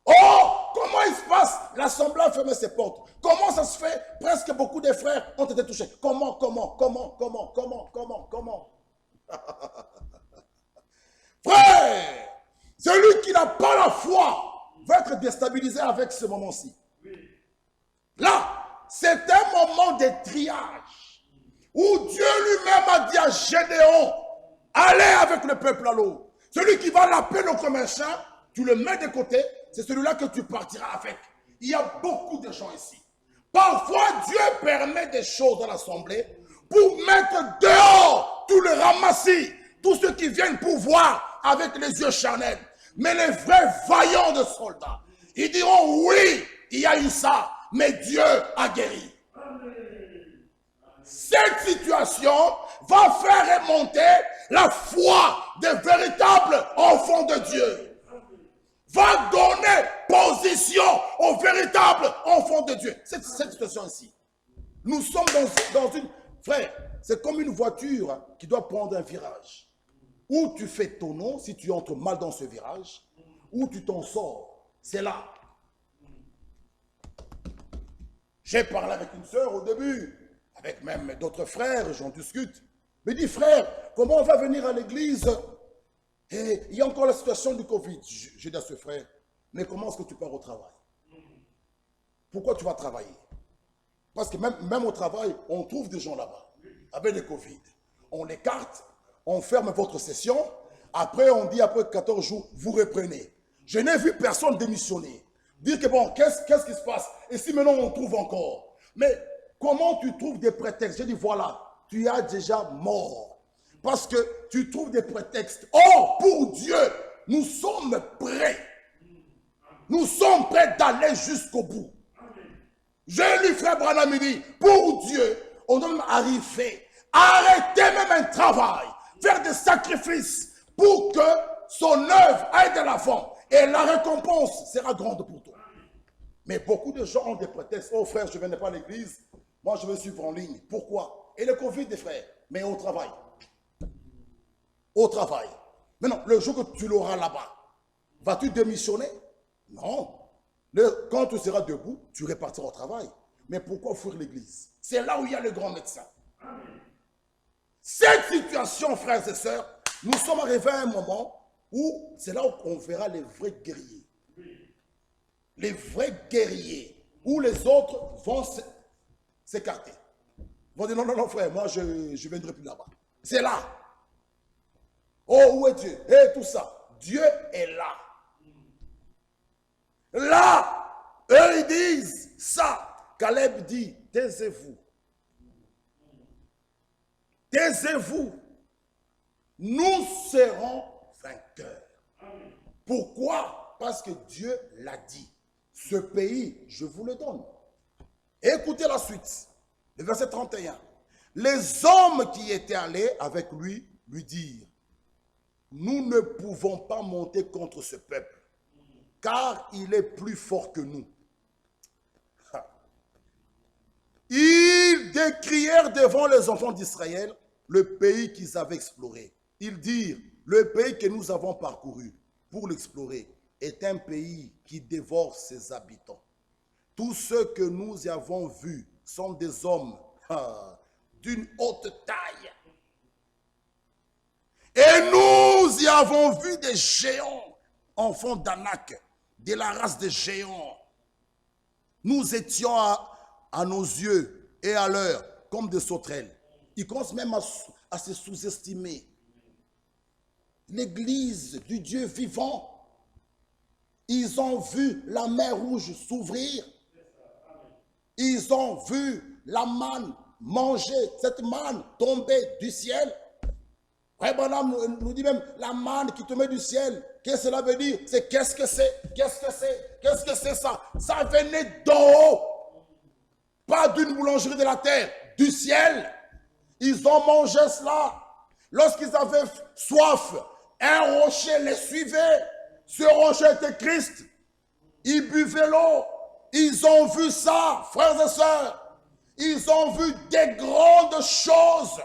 Oh, comment il se passe? L'assemblée a fermé ses portes. Comment ça se fait? Presque beaucoup de frères ont été touchés. Comment? Frère, celui qui n'a pas la foi va être déstabilisé avec ce moment-ci. Là, c'est un moment de triage où Dieu lui-même a dit à Gédéon, allez avec le peuple à l'eau. Celui qui va l'appeler comme un chien, tu le mets de côté, c'est celui-là que tu partiras avec. Il y a beaucoup de gens ici. Parfois, Dieu permet des choses dans l'assemblée pour mettre dehors tout le ramassis, tous ceux qui viennent pour voir avec les yeux charnels. Mais les vrais vaillants de soldats, ils diront oui, il y a eu ça, mais Dieu a guéri. Cette situation va faire remonter la foi des véritables enfants de Dieu. Va donner position aux véritables enfants de Dieu. Cette situation ici. Nous sommes dans une... Frère, c'est comme une voiture qui doit prendre un virage. Ou tu fais ton nom si tu entres mal dans ce virage, ou tu t'en sors. C'est là. J'ai parlé avec une sœur au début, avec même d'autres frères, j'en discute. Mais dis, frère, comment on va venir à l'église? Et il y a encore la situation du Covid. Je dis à ce frère, mais comment est-ce que tu pars au travail? Pourquoi tu vas travailler? Parce que même au travail, on trouve des gens là-bas, avec le Covid. On l'écarte, on ferme votre session, après on dit après 14 jours, vous reprenez. Je n'ai vu personne démissionner. Dire que bon, qu'est-ce qui se passe? Et si maintenant on trouve encore? Mais comment tu trouves des prétextes? J'ai dit voilà, tu as déjà mort. Parce que tu trouves des prétextes. Oh, pour Dieu, nous sommes prêts. Nous sommes prêts d'aller jusqu'au bout. J'ai lu frère Branham, il dit, pour Dieu, on doit même arriver. Arrêter même un travail. Faire des sacrifices pour que son œuvre aille de l'avant. Et la récompense sera grande pour toi. Mais beaucoup de gens ont des prétextes. Oh frère, je ne venais pas à l'église. Moi, je veux suivre en ligne. Pourquoi? Et le Covid, des frères. Mais au travail. Au travail. Maintenant, le jour que tu l'auras là-bas, vas-tu démissionner? Non. Quand tu seras debout, tu repartiras au travail. Mais pourquoi fuir l'église? C'est là où il y a le grand médecin. Cette situation, frères et sœurs, nous sommes arrivés à un moment où c'est là où on verra les vrais guerriers. Les vrais guerriers. Où les autres vont s'écarter. Ils vont dire non, frère, moi je ne viendrai plus là-bas. C'est là. Oh, où est Dieu? Et tout ça. Dieu est là. Là, eux ils disent ça. Caleb dit, taisez-vous. Taisez-vous. Nous serons vainqueurs. Pourquoi? Parce que Dieu l'a dit. Ce pays, je vous le donne. Écoutez la suite. Le verset 31. Les hommes qui étaient allés avec lui dirent, nous ne pouvons pas monter contre ce peuple, car il est plus fort que nous. Ils décrièrent devant les enfants d'Israël le pays qu'ils avaient exploré. Ils dirent, le pays que nous avons parcouru pour l'explorer est un pays qui dévore ses habitants. Tous ceux que nous y avons vus sont des hommes d'une haute taille. Et nous y avons vu des géants, enfants d'Anak, de la race des géants. Nous étions à nos yeux et à l'heure comme des sauterelles. Ils commencent même à se sous-estimer. L'église du Dieu vivant, Ils ont vu la mer rouge s'ouvrir. Ils ont vu la manne manger, cette manne tomber du ciel. Frère Branham nous dit même, la manne qui tombait du ciel, qu'est-ce que cela veut dire? C'est qu'est-ce que c'est? Qu'est-ce que c'est? Qu'est-ce que c'est ça? Ça venait d'en haut. Pas d'une boulangerie de la terre, du ciel. Ils ont mangé cela. Lorsqu'ils avaient soif, un rocher les suivait. Ce rocher était Christ. Ils buvaient l'eau. Ils ont vu ça, frères et sœurs. Ils ont vu des grandes choses.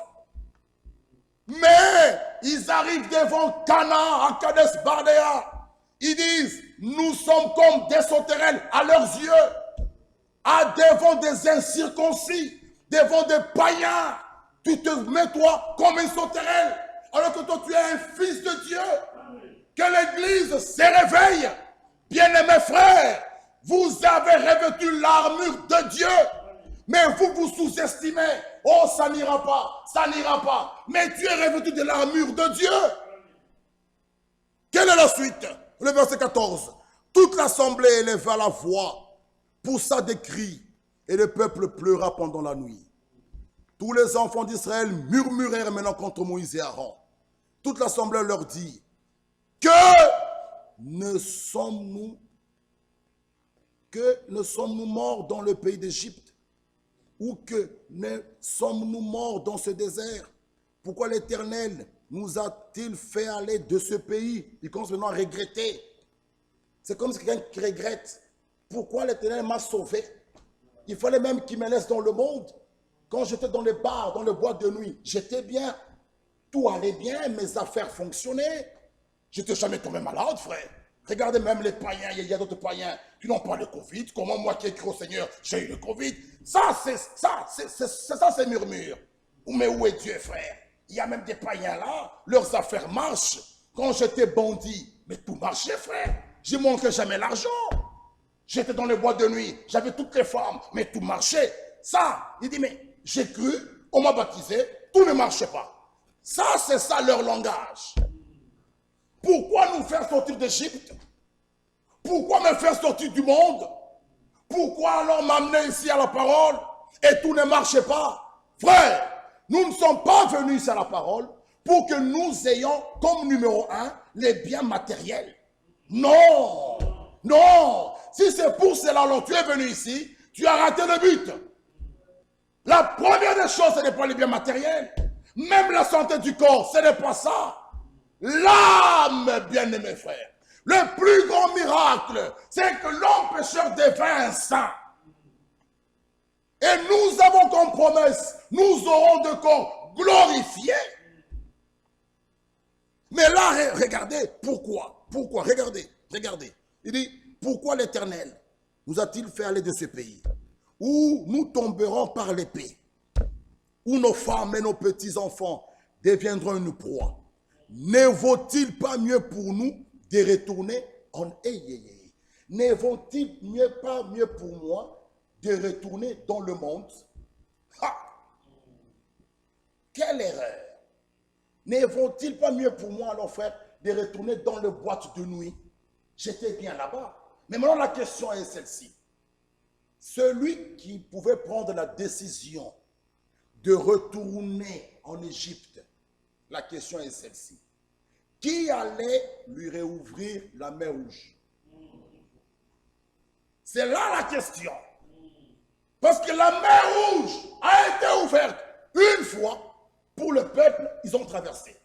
Mais ils arrivent devant Canaan, à Kadesh Barnea. Ils disent, nous sommes comme des sauterelles à leurs yeux. Devant des incirconcis, devant des païens. Tu te mets toi comme une sauterelle, alors que toi tu es un fils de Dieu. Que l'Église se réveille. Bien-aimés frères, vous avez revêtu l'armure de Dieu. Mais vous vous sous-estimez. Oh, ça n'ira pas, ça n'ira pas. Mais tu es revêtu de l'armure de Dieu. Quelle est la suite? Le verset 14. Toute l'assemblée éleva la voix, poussa des cris, et le peuple pleura pendant la nuit. Tous les enfants d'Israël murmurèrent maintenant contre Moïse et Aaron. Toute l'assemblée leur dit, que ne sommes-nous morts dans le pays d'Égypte? Ou que ne sommes-nous morts dans ce désert? Pourquoi l'Éternel nous a-t-il fait aller de ce pays? Il commence maintenant à regretter. C'est comme si quelqu'un qui regrette. Pourquoi l'Éternel m'a sauvé? Il fallait même qu'il me laisse dans le monde. Quand j'étais dans les bars, dans les boîtes de nuit, j'étais bien. Tout allait bien, mes affaires fonctionnaient. Je n'étais jamais tombé malade, frère. Regardez même les païens, il y a d'autres païens qui n'ont pas le Covid. Comment moi qui ai cru au Seigneur, j'ai eu le Covid? Ça, c'est murmure. Mais où est Dieu, frère? Il y a même des païens là, leurs affaires marchent. Quand j'étais bandit, mais tout marchait, frère. Je ne manquais jamais l'argent. J'étais dans les boîtes de nuit, j'avais toutes les femmes, mais tout marchait. Ça, il dit, mais j'ai cru, on m'a baptisé, tout ne marchait pas. Ça, c'est ça leur langage. Pourquoi nous faire sortir d'Égypte? Pourquoi me faire sortir du monde? Pourquoi alors m'amener ici à la parole et tout ne marchait pas? Frère, nous ne sommes pas venus ici à la parole pour que nous ayons comme numéro 1 les biens matériels. Non, non. Si c'est pour cela alors tu es venu ici, tu as raté le but. La première des choses, ce n'est pas les biens matériels. Même la santé du corps, ce n'est pas ça. L'âme, bien-aimés frères. Le plus grand miracle, c'est que l'homme pécheur devint saint. Et nous avons comme promesse, nous aurons de corps glorifiés. Mais là, regardez, pourquoi? Pourquoi? Regardez. Il dit, pourquoi l'Éternel nous a-t-il fait aller de ce pays où nous tomberons par l'épée, où nos femmes et nos petits-enfants deviendront une proie? Ne vaut-il pas mieux pour nous de retourner en Égypte? Ne vaut-il pas mieux pour moi de retourner dans le monde? Ha! Quelle erreur! Ne vaut-il pas mieux pour moi, alors frère, de retourner dans le boîte de nuit? J'étais bien là-bas. Mais maintenant la question est celle-ci. Celui qui pouvait prendre la décision de retourner en Égypte, la question est celle-ci. Qui allait lui réouvrir la mer rouge? C'est là la question. Parce que la mer rouge a été ouverte une fois pour le peuple, ils ont traversé.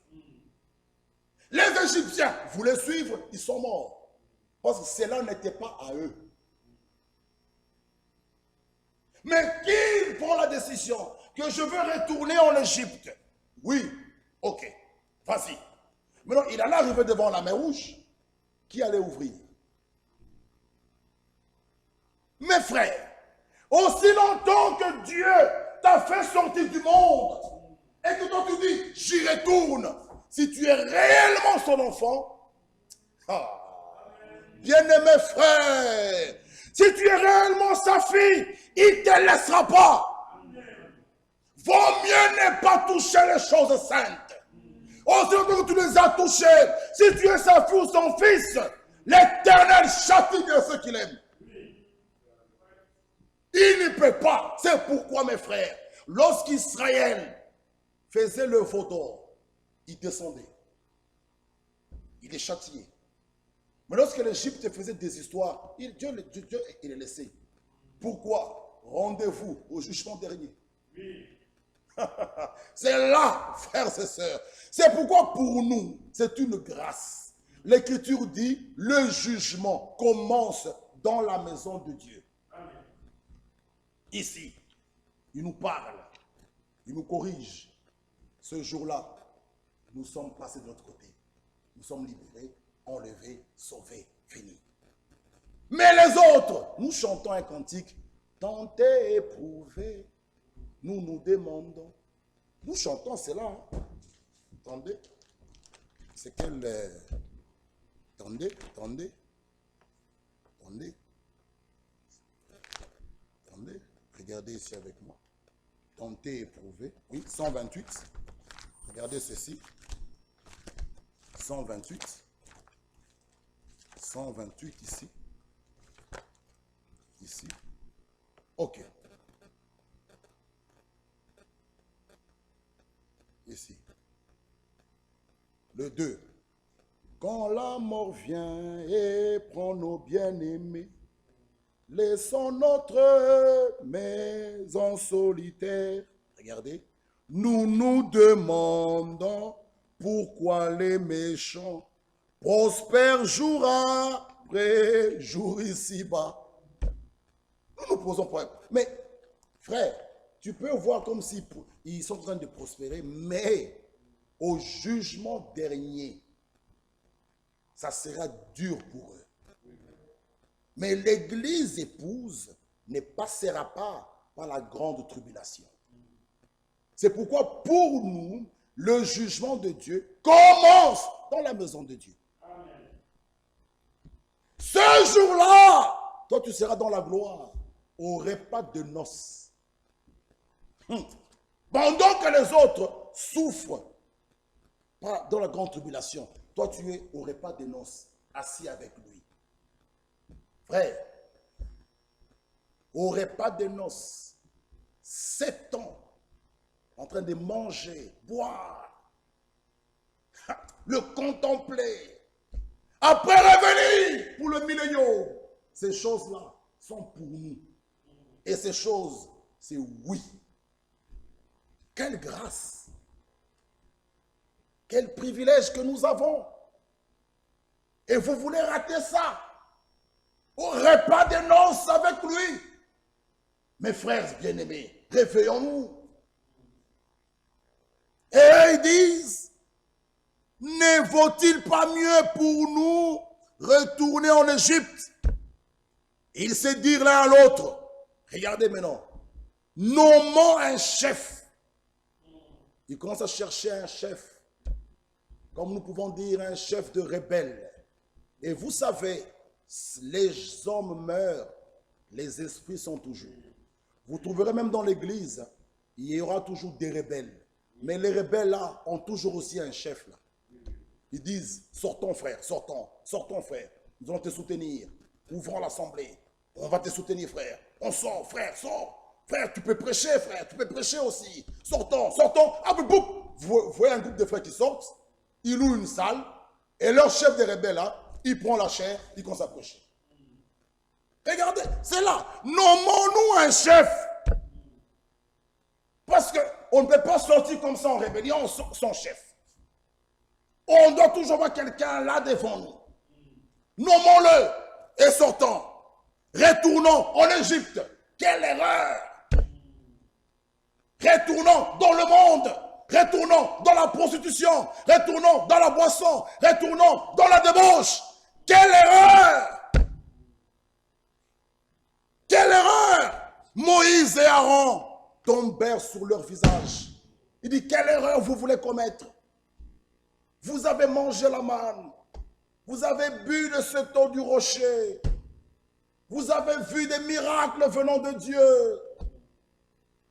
Les Égyptiens voulaient suivre, ils sont morts. Parce que cela n'était pas à eux. Mais qui prend la décision que je veux retourner en Égypte? Oui, ok, vas-y. Maintenant, il allait arriver devant la mer rouge. Qui allait ouvrir? Mes frères, aussi longtemps que Dieu t'a fait sortir du monde, et que toi tu dis, j'y retourne, si tu es réellement son enfant, bien-aimé frère, si tu es réellement sa fille, il ne te laissera pas. Vaut mieux ne pas toucher les choses saintes. Aussi longtemps que tu les as touchées, si tu es sa fille ou son fils, L'Éternel châtie de ceux qu'il aime. Il ne peut pas. C'est pourquoi, mes frères, lorsqu'Israël faisait le vautour, il descendait. Il est châtié. Mais lorsque l'Égypte faisait des histoires, Dieu il les laissait. Pourquoi? Rendez-vous au jugement dernier. Oui. C'est là, frères et sœurs. C'est pourquoi pour nous, c'est une grâce. L'Écriture dit, le jugement commence dans la maison de Dieu. Amen. Ici, il nous parle, il nous corrige. Ce jour-là, nous sommes passés de l'autre côté. Nous sommes libérés, enlevés, sauvés, finis. Mais les autres, nous chantons un cantique, tentés, éprouvés, nous nous demandons. Nous chantons cela. Hein? Attendez. C'est quel... Attendez. Regardez ici avec moi. Tentés, éprouvés. Oui, 128. Regardez ceci. 128. 128 ici. Ici. Ok. Ici. Le 2. Quand la mort vient et prend nos bien-aimés, laissons notre maison solitaire. Regardez. Nous nous demandons pourquoi les méchants prospèrent jour après jour ici-bas. Nous nous posons problème. Mais, frère, tu peux voir comme s'ils sont en train de prospérer, mais au jugement dernier, ça sera dur pour eux. Mais l'église épouse ne passera pas par la grande tribulation. C'est pourquoi pour nous, le jugement de Dieu commence dans la maison de Dieu. Amen. Ce jour-là, toi tu seras dans la gloire, au repas de noces. Pendant que les autres souffrent dans la grande tribulation, toi tu es au repas de noces, assis avec lui. Frère, au repas de noces, 7 ans, en train de manger, boire, le contempler, après revenir pour le millénium. Ces choses-là sont pour nous. Et ces choses, c'est oui. Quelle grâce! Quel privilège que nous avons! Et vous voulez rater ça? Au repas de noces avec lui? Mes frères bien-aimés, réveillons-nous. Et ils disent, ne vaut-il pas mieux pour nous retourner en Égypte? Ils se dirent l'un à l'autre, regardez maintenant, nommons un chef. Ils commencent à chercher un chef, comme nous pouvons dire un chef de rebelle. Et vous savez, les hommes meurent, les esprits sont toujours. Vous trouverez même dans l'église, il y aura toujours des rebelles. Mais les rebelles là ont toujours aussi un chef là. Ils disent, sortons frère, sortons frère, nous allons te soutenir, ouvrons l'assemblée, on va te soutenir frère, on sort frère, sors, frère tu peux prêcher frère, tu peux prêcher aussi, sortons, ah boum, vous voyez un groupe de frères qui sortent, ils louent une salle, et leur chef des rebelles là, il prend la chair, il commence à prêcher. Regardez, c'est là, nommons-nous un chef, parce qu'on ne peut pas sortir comme ça en rébellion sans chef. On doit toujours avoir quelqu'un là devant nous. Nommons-le et sortons. Retournons en Égypte. Quelle erreur! Retournons dans le monde. Retournons dans la prostitution. Retournons dans la boisson. Retournons dans la débauche. Quelle erreur! Quelle erreur! Moïse et Aaron tombèrent sur leur visage. Il dit, quelle erreur vous voulez commettre? Vous avez mangé la manne. Vous avez bu de cette eau du rocher. Vous avez vu des miracles venant de Dieu.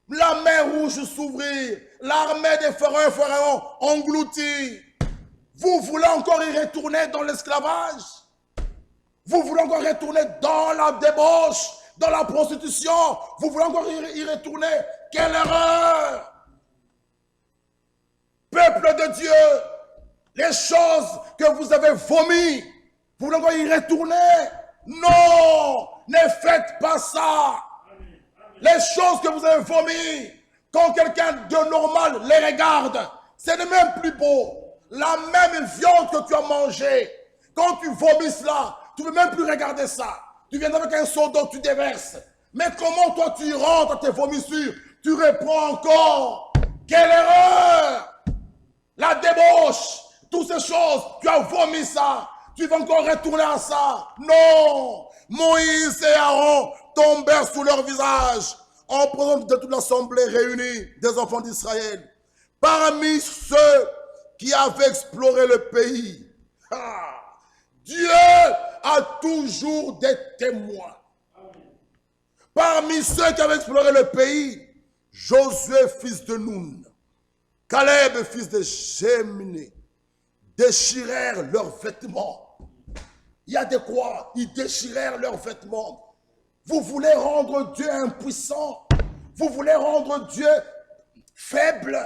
La mer rouge s'ouvrir. L'armée des pharaons engloutie. Vous voulez encore y retourner dans l'esclavage? Vous voulez encore retourner dans la débauche, dans la prostitution. Vous voulez encore y retourner. Quelle erreur! Peuple de Dieu, les choses que vous avez vomies, vous voulez encore y retourner? Non! Ne faites pas ça! Les choses que vous avez vomies, quand quelqu'un de normal les regarde, c'est le même plus beau. La même viande que tu as mangée, quand tu vomis cela, tu ne veux même plus regarder ça. Tu viens avec un seau d'eau, tu déverses. Mais comment toi tu rentres à tes vomissures? Tu reprends encore. Quelle erreur! La débauche, toutes ces choses, tu as vomi ça. Tu vas encore retourner à ça. Non! Moïse et Aaron tombèrent sous leur visage en présence de toute l'assemblée réunie des enfants d'Israël. Parmi ceux qui avaient exploré le pays, Dieu a toujours des témoins. Parmi ceux qui avaient exploré le pays, Josué, fils de Nun, Caleb, fils de Jéminé, déchirèrent leurs vêtements. Il y a de quoi? Ils déchirèrent leurs vêtements. Vous voulez rendre Dieu impuissant? Vous voulez rendre Dieu faible?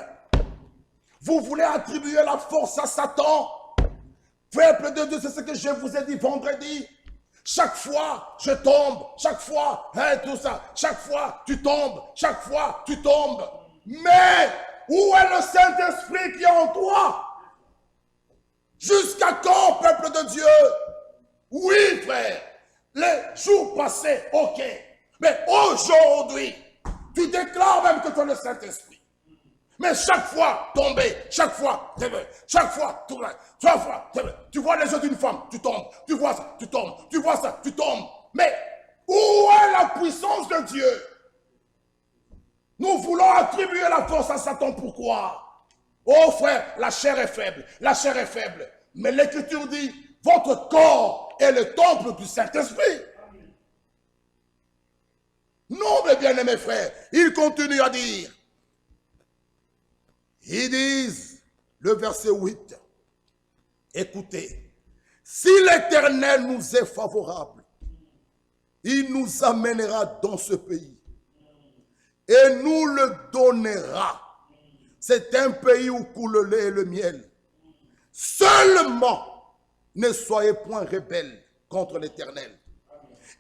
Vous voulez attribuer la force à Satan? Peuple de Dieu, c'est ce que je vous ai dit vendredi. Chaque fois, je tombe. Chaque fois, tout ça. Chaque fois, tu tombes. Chaque fois, tu tombes. Mais, où est le Saint-Esprit qui est en toi? Jusqu'à quand, peuple de Dieu? Oui, frère. Les jours passés, ok. Mais aujourd'hui, tu déclares même que tu as le Saint-Esprit. Mais chaque fois, tomber, chaque fois, chaque fois, tu vois les yeux d'une femme, tu tombes, tu vois ça, tu tombes, tu vois ça, tu tombes. Mais où est la puissance de Dieu? Nous voulons attribuer la force à Satan, pourquoi? Oh frère, la chair est faible, la chair est faible. Mais l'Écriture dit, votre corps est le temple du Saint-Esprit. Non, mes bien-aimés frères, il continue à dire, ils disent, le verset 8, écoutez, si l'Éternel nous est favorable, il nous amènera dans ce pays et nous le donnera. C'est un pays où coule le lait et le miel. Seulement, ne soyez point rebelles contre l'Éternel.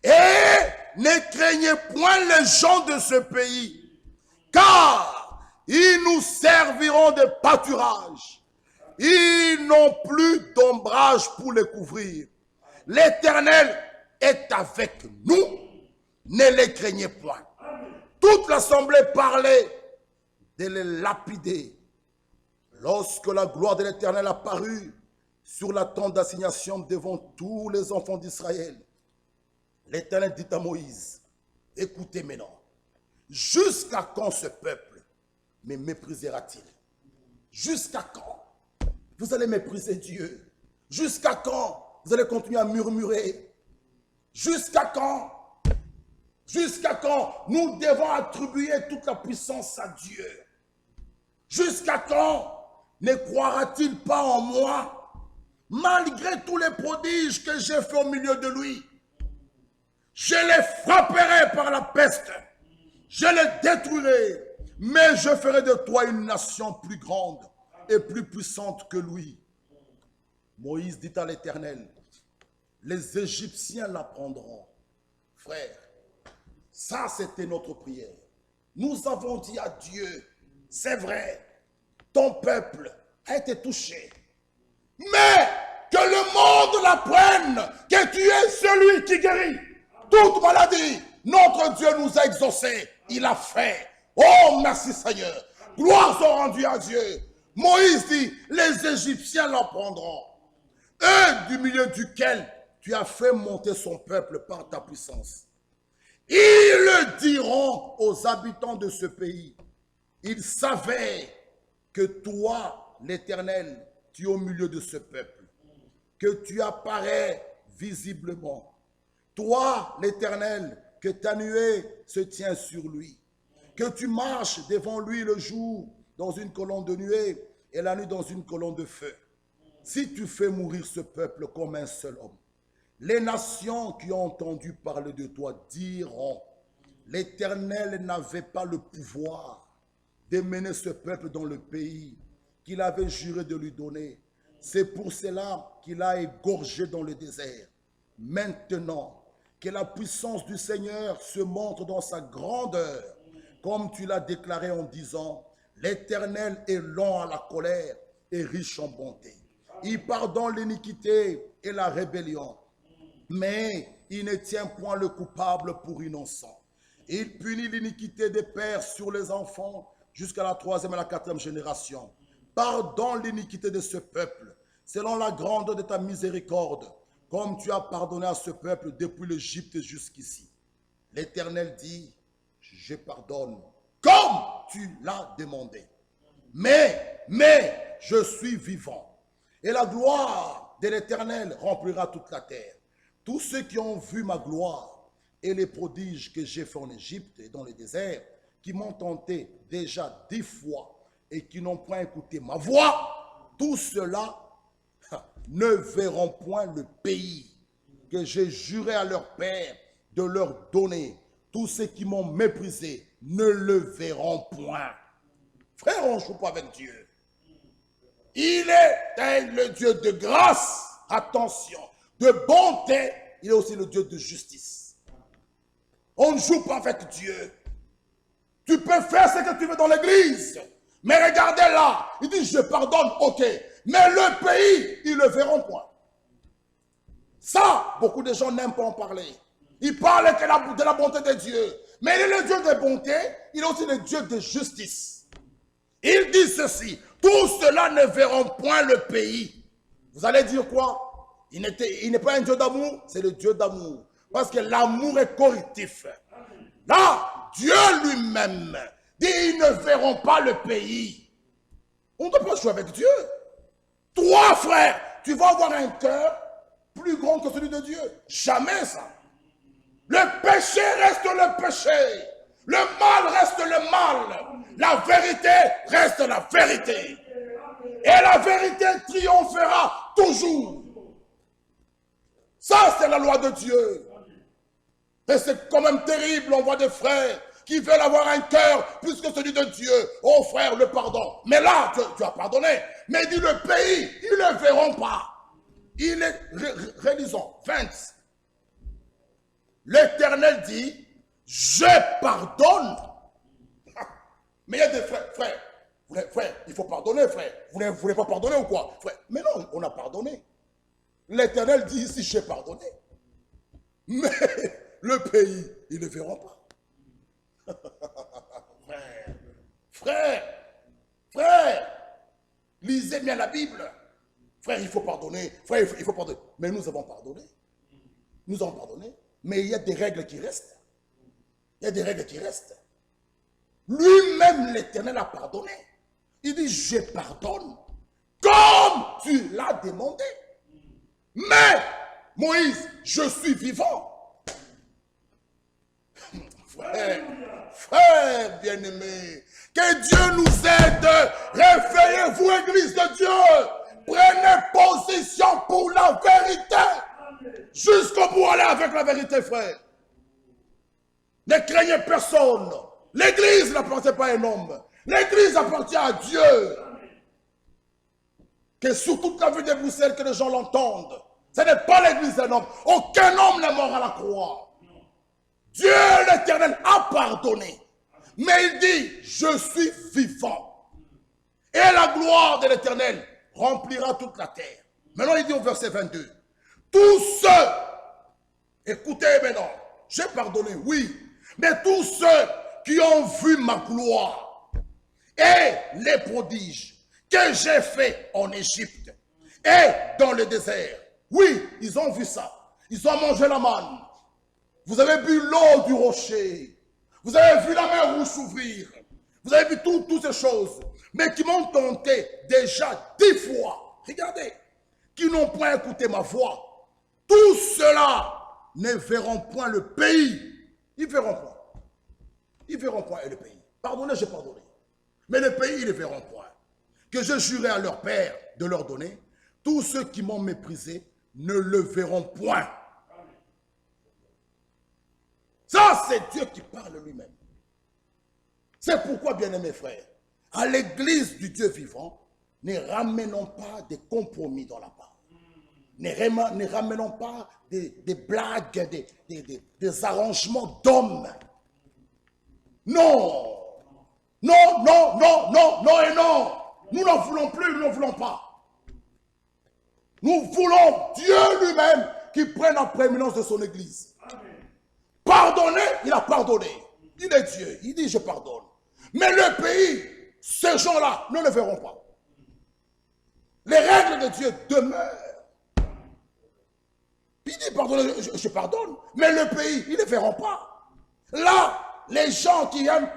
Et ne craignez point les gens de ce pays, car ils nous serviront de pâturage. Ils n'ont plus d'ombrage pour les couvrir. L'Éternel est avec nous. Ne les craignez point. Toute l'assemblée parlait de les lapider. Lorsque la gloire de l'Éternel apparut sur la tente d'assignation devant tous les enfants d'Israël, l'Éternel dit à Moïse, écoutez maintenant, jusqu'à quand ce peuple me méprisera-t-il? Jusqu'à quand vous allez mépriser Dieu? Jusqu'à quand vous allez continuer à murmurer? Jusqu'à quand? Jusqu'à quand nous devons attribuer toute la puissance à Dieu? Jusqu'à quand ne croira-t-il pas en moi? Malgré tous les prodiges que j'ai fait au milieu de lui, je les frapperai par la peste, je les détruirai. Mais je ferai de toi une nation plus grande et plus puissante que lui. Moïse dit à l'Éternel, les Égyptiens l'apprendront. Frère, ça c'était notre prière. Nous avons dit à Dieu, c'est vrai, ton peuple a été touché. Mais que le monde l'apprenne, que tu es celui qui guérit toute maladie. Notre Dieu nous a exaucés, il a fait. Oh, merci Seigneur. Gloire soit rendue à Dieu. Moïse dit, les Égyptiens l'apprendront. Eux, du milieu duquel tu as fait monter son peuple par ta puissance. Ils le diront aux habitants de ce pays. Ils savaient que toi, l'Éternel, tu es au milieu de ce peuple. Que tu apparais visiblement. Toi, l'Éternel, que ta nuée se tient sur lui. Que tu marches devant lui le jour dans une colonne de nuée et la nuit dans une colonne de feu. Si tu fais mourir ce peuple comme un seul homme, Les nations qui ont entendu parler de toi diront, l'Éternel n'avait pas le pouvoir de mener ce peuple dans le pays qu'il avait juré de lui donner. C'est pour cela qu'il a égorgé dans le désert. Maintenant, que la puissance du Seigneur se montre dans sa grandeur, comme tu l'as déclaré en disant, l'Éternel est lent à la colère et riche en bonté. Il pardonne l'iniquité et la rébellion, mais il ne tient point le coupable pour innocent. Il punit l'iniquité des pères sur les enfants jusqu'à la 3e et la 4e génération. Pardonne l'iniquité de ce peuple, selon la grandeur de ta miséricorde, comme tu as pardonné à ce peuple depuis l'Égypte jusqu'ici. L'Éternel dit, je pardonne, comme tu l'as demandé. Mais, je suis vivant, et la gloire de l'Éternel remplira toute la terre. Tous ceux qui ont vu ma gloire et les prodiges que j'ai fait en Égypte et dans le désert, qui m'ont tenté déjà 10 fois et qui n'ont point écouté ma voix, tous ceux-là ne verront point le pays que j'ai juré à leur père de leur donner. Tous ceux qui m'ont méprisé ne le verront point. Frère, on ne joue pas avec Dieu. Il est le Dieu de grâce, attention, de bonté, il est aussi le Dieu de justice. On ne joue pas avec Dieu. Tu peux faire ce que tu veux dans l'église, mais regardez là, il dit je pardonne, ok, mais le pays, ils ne le verront point. Ça, beaucoup de gens n'aiment pas en parler. Ils parlent de la bonté de Dieu, mais il est le Dieu de bonté, il est aussi le Dieu de justice. Il dit ceci, tous ceux-là ne verront point le pays. Vous allez dire quoi? Il n'est pas un Dieu d'amour, c'est le Dieu d'amour. Parce que l'amour est correctif. Là, Dieu lui-même dit, ils ne verront pas le pays. On ne doit pas jouer avec Dieu. Toi, frère, tu vas avoir un cœur plus grand que celui de Dieu. Jamais ça. Le péché reste le péché. Le mal reste le mal. La vérité reste la vérité. Et la vérité triomphera toujours. Ça, c'est la loi de Dieu. Et c'est quand même terrible, on voit des frères qui veulent avoir un cœur plus que celui de Dieu. Oh frère, le pardon. Mais là, tu as pardonné. Mais il dit le pays, ils ne le verront pas. Il est, relisons, 20. L'Éternel dit, je pardonne. Mais il y a des frères, il faut pardonner, frère. Vous ne voulez pas pardonner ou quoi? Frère, mais non, on a pardonné. L'Éternel dit ici, j'ai pardonné. Mais le pays, ils ne verront pas. Frère, lisez bien la Bible. Frère, il faut pardonner. Frère, il faut pardonner. Mais nous avons pardonné. Nous avons pardonné. Mais il y a des règles qui restent. Il y a des règles qui restent. Lui-même, l'Éternel a pardonné. Il dit, je pardonne. Comme tu l'as demandé. Mais, Moïse, je suis vivant. Frère bien-aimé, que Dieu nous aide. Réveillez-vous, Église de Dieu. Prenez position pour la vérité. Jusqu'au bout, allez avec la vérité, frère. Ne craignez personne. L'Église n'appartient pas à un homme. L'Église appartient à Dieu. Que sur toute la ville de Bruxelles, que les gens l'entendent. Ce n'est pas l'Église d'un homme. Aucun homme n'est mort à la croix. Dieu l'Éternel a pardonné. Mais il dit, je suis vivant. Et la gloire de l'Éternel remplira toute la terre. Maintenant, il dit au verset 22. Tous ceux, écoutez maintenant, j'ai pardonné, oui. Mais tous ceux qui ont vu ma gloire et les prodiges que j'ai fait en Égypte et dans le désert. Oui, ils ont vu ça. Ils ont mangé la manne. Vous avez bu l'eau du rocher. Vous avez vu la mer rouge s'ouvrir. Vous avez vu toutes ces choses. Mais qui m'ont tenté déjà 10 fois. Regardez. Qui n'ont point écouté ma voix. Tous ceux-là ne verront point le pays. Ils verront point. Ils verront point le pays. Pardonnez, j'ai pardonné. Mais le pays, ils ne verront point. Que je jurais à leur père de leur donner. Tous ceux qui m'ont méprisé ne le verront point. Ça, c'est Dieu qui parle lui-même. C'est pourquoi, bien-aimés frères, à l'église du Dieu vivant, ne ramenons pas des compromis dans la parole. Ne ramenons pas des blagues, des arrangements d'hommes. Non. Non, non, non, non, non et non. Nous n'en voulons plus, nous n'en voulons pas. Nous voulons Dieu lui-même qui prenne la prééminence de son église. Pardonner, il a pardonné. Il est Dieu, il dit je pardonne. Mais le pays, ces gens-là ne le verront pas. Les règles de Dieu demeurent. Il dit pardonner, je pardonne. Mais le pays, ils ne le verront pas. Là, les gens qui aiment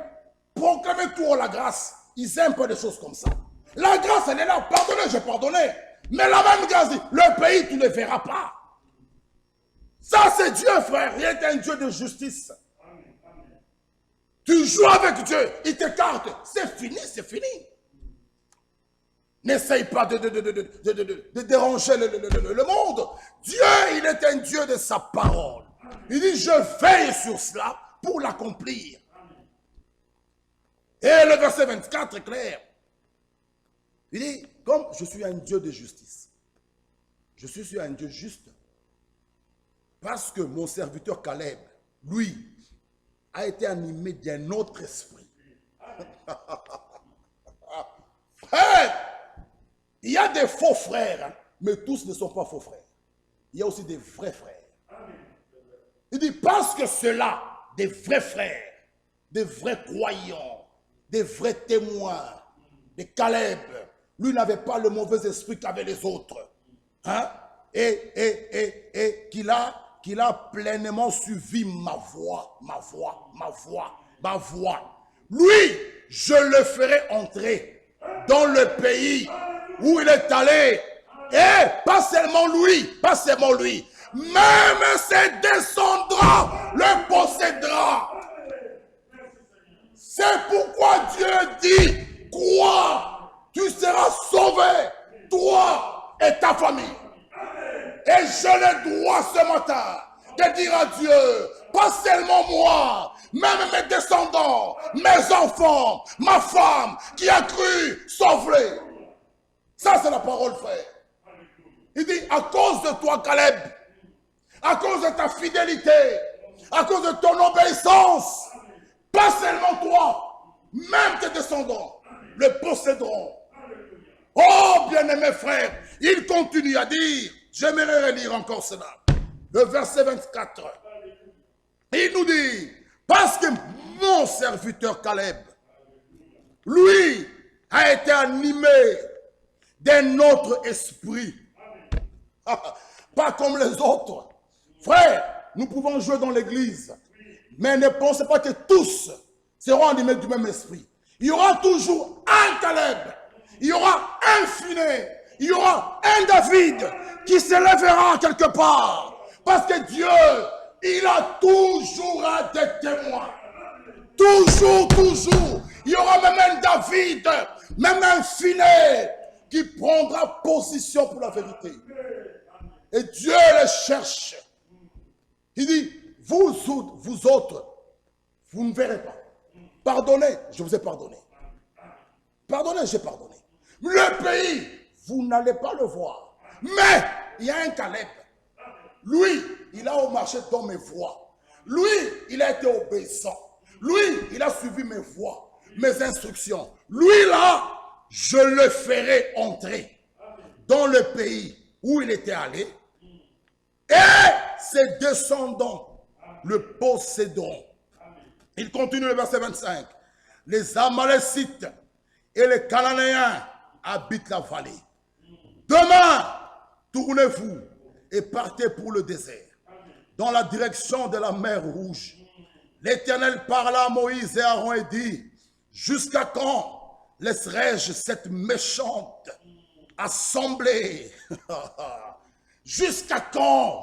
proclamer tout la grâce, ils aiment pas des choses comme ça. La grâce, elle est là. Pardonnez, j'ai pardonné. Mais la même grâce dit, le pays, tu ne le verras pas. Ça, c'est Dieu, frère. Il est un Dieu de justice. Tu joues avec Dieu, il t'écarte. C'est fini, c'est fini. N'essaye pas de déranger le monde. Dieu, il est un Dieu de sa parole. Il dit, je veille sur cela pour l'accomplir. Et le verset 24 est clair. Il dit, comme je suis un Dieu de justice, je suis un Dieu juste, parce que mon serviteur Caleb, lui, a été animé d'un autre esprit. Frère, il y a des faux frères, hein, mais tous ne sont pas faux frères. Il y a aussi des vrais frères. Il dit, parce que ceux-là, des vrais frères, des vrais croyants, des vrais témoins, des Caleb, lui n'avait pas le mauvais esprit qu'avaient les autres. Hein? Et qu'il a pleinement suivi ma voix. Lui, je le ferai entrer dans le pays où il est allé. Et pas seulement lui, même ses descendants le possédera. C'est pourquoi Dieu dit, crois, tu seras sauvé, toi et ta famille. Et je le dois ce matin de dire à Dieu, pas seulement moi, même mes descendants, mes enfants, ma femme qui a cru, sauve-les. Ça c'est la parole, frère. Il dit, à cause de toi, Caleb, à cause de ta fidélité, à cause de ton obéissance, pas seulement toi, même tes descendants le posséderont. Oh, bien-aimés frères, il continue à dire, j'aimerais relire encore cela, le verset 24. Il nous dit, parce que mon serviteur Caleb, lui, a été animé d'un autre esprit. Pas comme les autres. Frère, nous pouvons jouer dans l'église, mais ne pensez pas que tous seront animés du même esprit. Il y aura toujours un Caleb, il y aura un Finé, il y aura un David qui se lèvera quelque part. Parce que Dieu, il a toujours des témoins. Toujours. Il y aura même un David, même un Finé qui prendra position pour la vérité. Et Dieu les cherche. Il dit, vous autres, vous ne verrez pas. Pardonnez, je vous ai pardonné. Pardonnez, j'ai pardonné. Le pays, vous n'allez pas le voir. Mais, il y a un Caleb. Lui, il a marché dans mes voies. Lui, il a été obéissant. Lui, il a suivi mes voies, mes instructions. Lui, là, je le ferai entrer dans le pays où il était allé. Et ses descendants le posséderont. Il continue le verset 25. Les Amalécites et les Cananéens habitent la vallée. Demain, tournez-vous et partez pour le désert, dans la direction de la mer Rouge. L'Éternel parla à Moïse et Aaron et dit, jusqu'à quand laisserai-je cette méchante assemblée? Jusqu'à quand?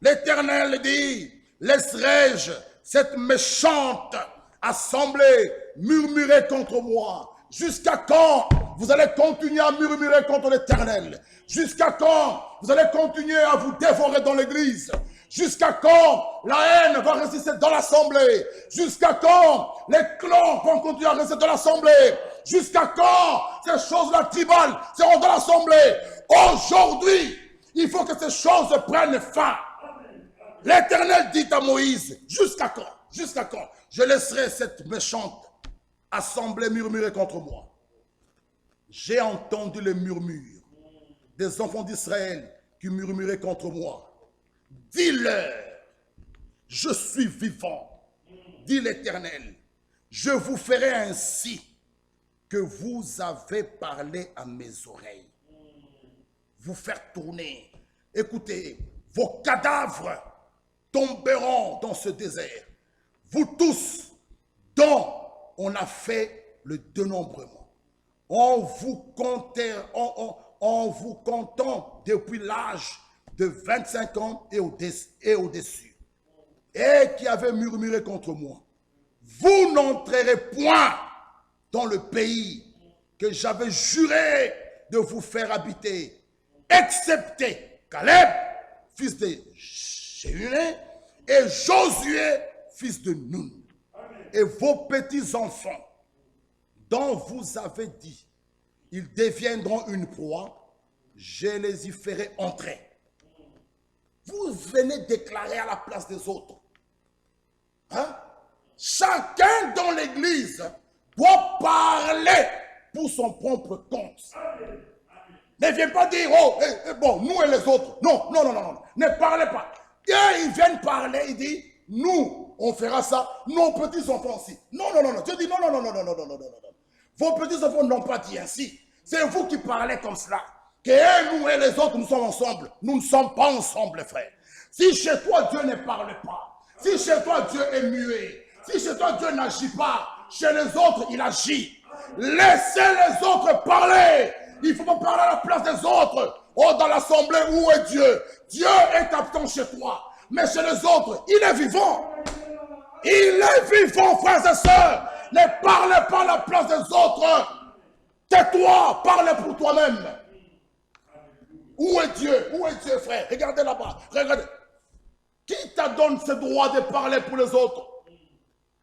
L'Éternel dit, laisserai-je cette méchante assemblée murmurer contre moi? Jusqu'à quand vous allez continuer à murmurer contre l'Éternel? Jusqu'à quand vous allez continuer à vous dévorer dans l'église? Jusqu'à quand la haine va résister dans l'assemblée? Jusqu'à quand les clans vont continuer à rester dans l'assemblée? Jusqu'à quand ces choses-là tribales seront dans l'assemblée? Aujourd'hui, il faut que ces choses prennent fin. L'Éternel dit à Moïse, jusqu'à quand? Jusqu'à quand? Je laisserai cette méchante assemblée murmurer contre moi. J'ai entendu les murmures des enfants d'Israël qui murmuraient contre moi. Dis-leur, je suis vivant, dit l'Éternel. Je vous ferai ainsi que vous avez parlé à mes oreilles. Vous faire tourner. Écoutez, vos cadavres tomberont dans ce désert. Vous tous, dont on a fait le dénombrement. En vous comptant depuis l'âge de 25 ans et au-dessus, et qui avait murmuré contre moi. Vous n'entrerez point dans le pays que j'avais juré de vous faire habiter, excepté Caleb, fils de Jephunneh, et Josué, fils de Nun. Et vos petits-enfants, dont vous avez dit, ils deviendront une proie, je les y ferai entrer. Vous venez déclarer à la place des autres. Hein? Chacun dans l'église doit parler pour son propre compte. Ne viens pas dire, oh, bon, nous et les autres. Non, non, non, non, non. Ne parlez pas. Et ils viennent parler, ils disent, nous, on fera ça, nos petits-enfants aussi. Non, non, non, non. Dieu dit, non, non, non, non, non, non, non, non, non, non. Vos petits-enfants n'ont pas dit ainsi. C'est vous qui parlez comme cela. Que nous et les autres, nous sommes ensemble. Nous ne sommes pas ensemble, frère. Si chez toi, Dieu ne parle pas, si chez toi, Dieu est muet, si chez toi, Dieu n'agit pas, chez les autres, il agit. Laissez les autres parler. Il ne faut pas parler à la place des autres. Oh, dans l'assemblée, où est Dieu? Dieu est absent chez toi. Mais chez les autres, il est vivant. Il est vivant, frères et sœurs. Ne parlez pas à la place des autres. Tais-toi, parle pour toi-même. Où est Dieu? Où est Dieu, frère? Regardez là-bas. Regardez. Qui t'a donné ce droit de parler pour les autres?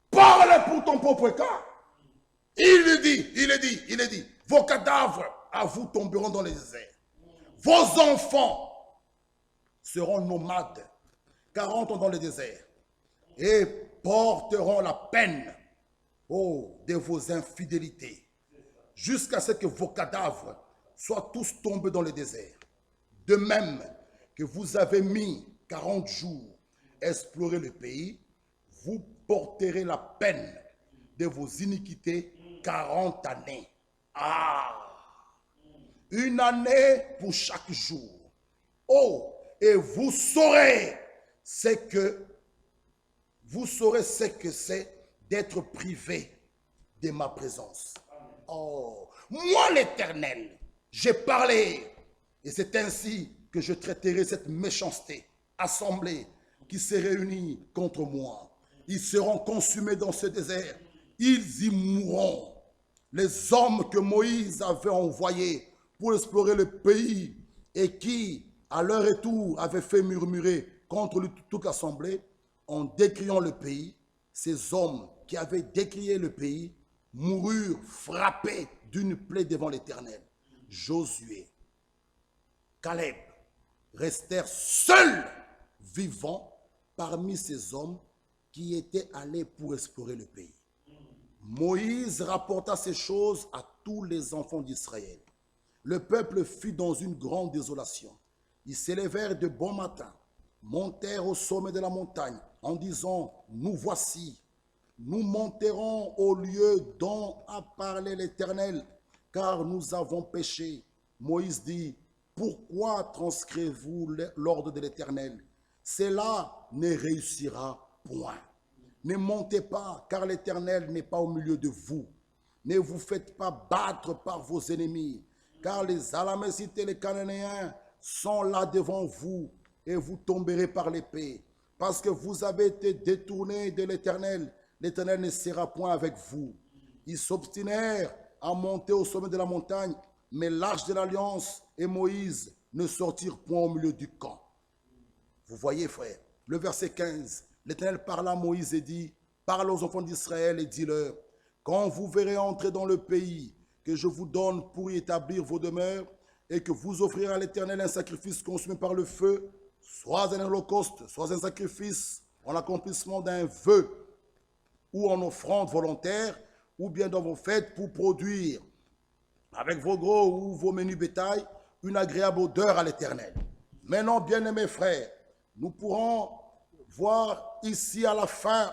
Parle pour ton propre cas. Il dit, vos cadavres à vous tomberont dans les déserts. Vos enfants seront nomades, 40 ans dans le désert, et porteront la peine, de vos infidélités, jusqu'à ce que vos cadavres soient tous tombés dans le désert. De même que vous avez mis 40 jours à explorer le pays, vous porterez la peine de vos iniquités 40 années. Ah! Une année pour chaque jour. Oh! Et vous saurez ce que c'est d'être privé de ma présence. Oh! Moi l'Éternel, j'ai parlé. Et c'est ainsi que je traiterai cette méchanceté, assemblée, qui s'est réunie contre moi. Ils seront consumés dans ce désert. Ils y mourront. Les hommes que Moïse avait envoyés pour explorer le pays et qui, à leur retour, avaient fait murmurer contre toute l'assemblée, en décriant le pays, ces hommes qui avaient décrié le pays moururent frappés d'une plaie devant l'Éternel. Josué, Caleb restèrent seuls vivants parmi ces hommes qui étaient allés pour explorer le pays. Moïse rapporta ces choses à tous les enfants d'Israël. Le peuple fut dans une grande désolation. Ils s'élevèrent de bon matin, montèrent au sommet de la montagne en disant, nous voici, nous monterons au lieu dont a parlé l'Éternel, car nous avons péché. Moïse dit, pourquoi transcrivez-vous l'ordre de l'Éternel? Cela ne réussira point. Ne montez pas, car l'Éternel n'est pas au milieu de vous. Ne vous faites pas battre par vos ennemis, car les Alamécites et les Cananéens sont là devant vous, et vous tomberez par l'épée. Parce que vous avez été détournés de l'Éternel, l'Éternel ne sera point avec vous. Ils s'obstinèrent à monter au sommet de la montagne, mais l'arche de l'alliance et Moïse ne sortirent point au milieu du camp. Vous voyez, frère, le verset 15, l'Éternel parla à Moïse et dit, parle aux enfants d'Israël et dis-leur, quand vous verrez entrer dans le pays que je vous donne pour y établir vos demeures, et que vous offrirez à l'Éternel un sacrifice consumé par le feu, soit un holocauste, soit un sacrifice en accomplissement d'un vœu, ou en offrande volontaire, ou bien dans vos fêtes pour produire, avec vos gros ou vos menus bétail, une agréable odeur à l'Éternel. Maintenant, bien-aimés frères, nous pourrons voir ici à la fin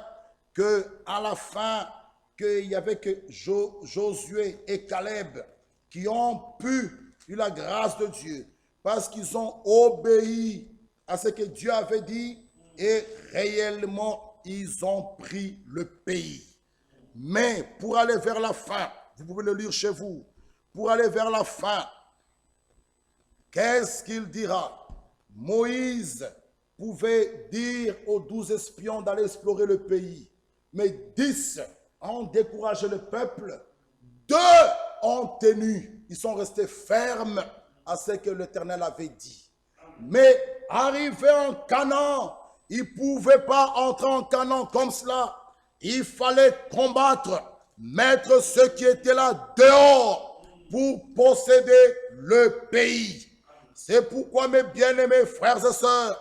qu'il y avait que Josué et Caleb qui ont eu la grâce de Dieu parce qu'ils ont obéi à ce que Dieu avait dit et réellement ils ont pris le pays. Mais pour aller vers la fin, vous pouvez le lire chez vous, pour aller vers la fin, qu'est-ce qu'il dira? Moïse pouvait dire aux 12 espions d'aller explorer le pays, mais 10 ont découragé le peuple, 2 ont tenu, ils sont restés fermes à ce que l'Éternel avait dit. Mais arrivé en Canaan, ils ne pouvaient pas entrer en Canaan comme cela. Il fallait combattre, mettre ceux qui étaient là dehors pour posséder le pays. C'est pourquoi, mes bien-aimés frères et sœurs,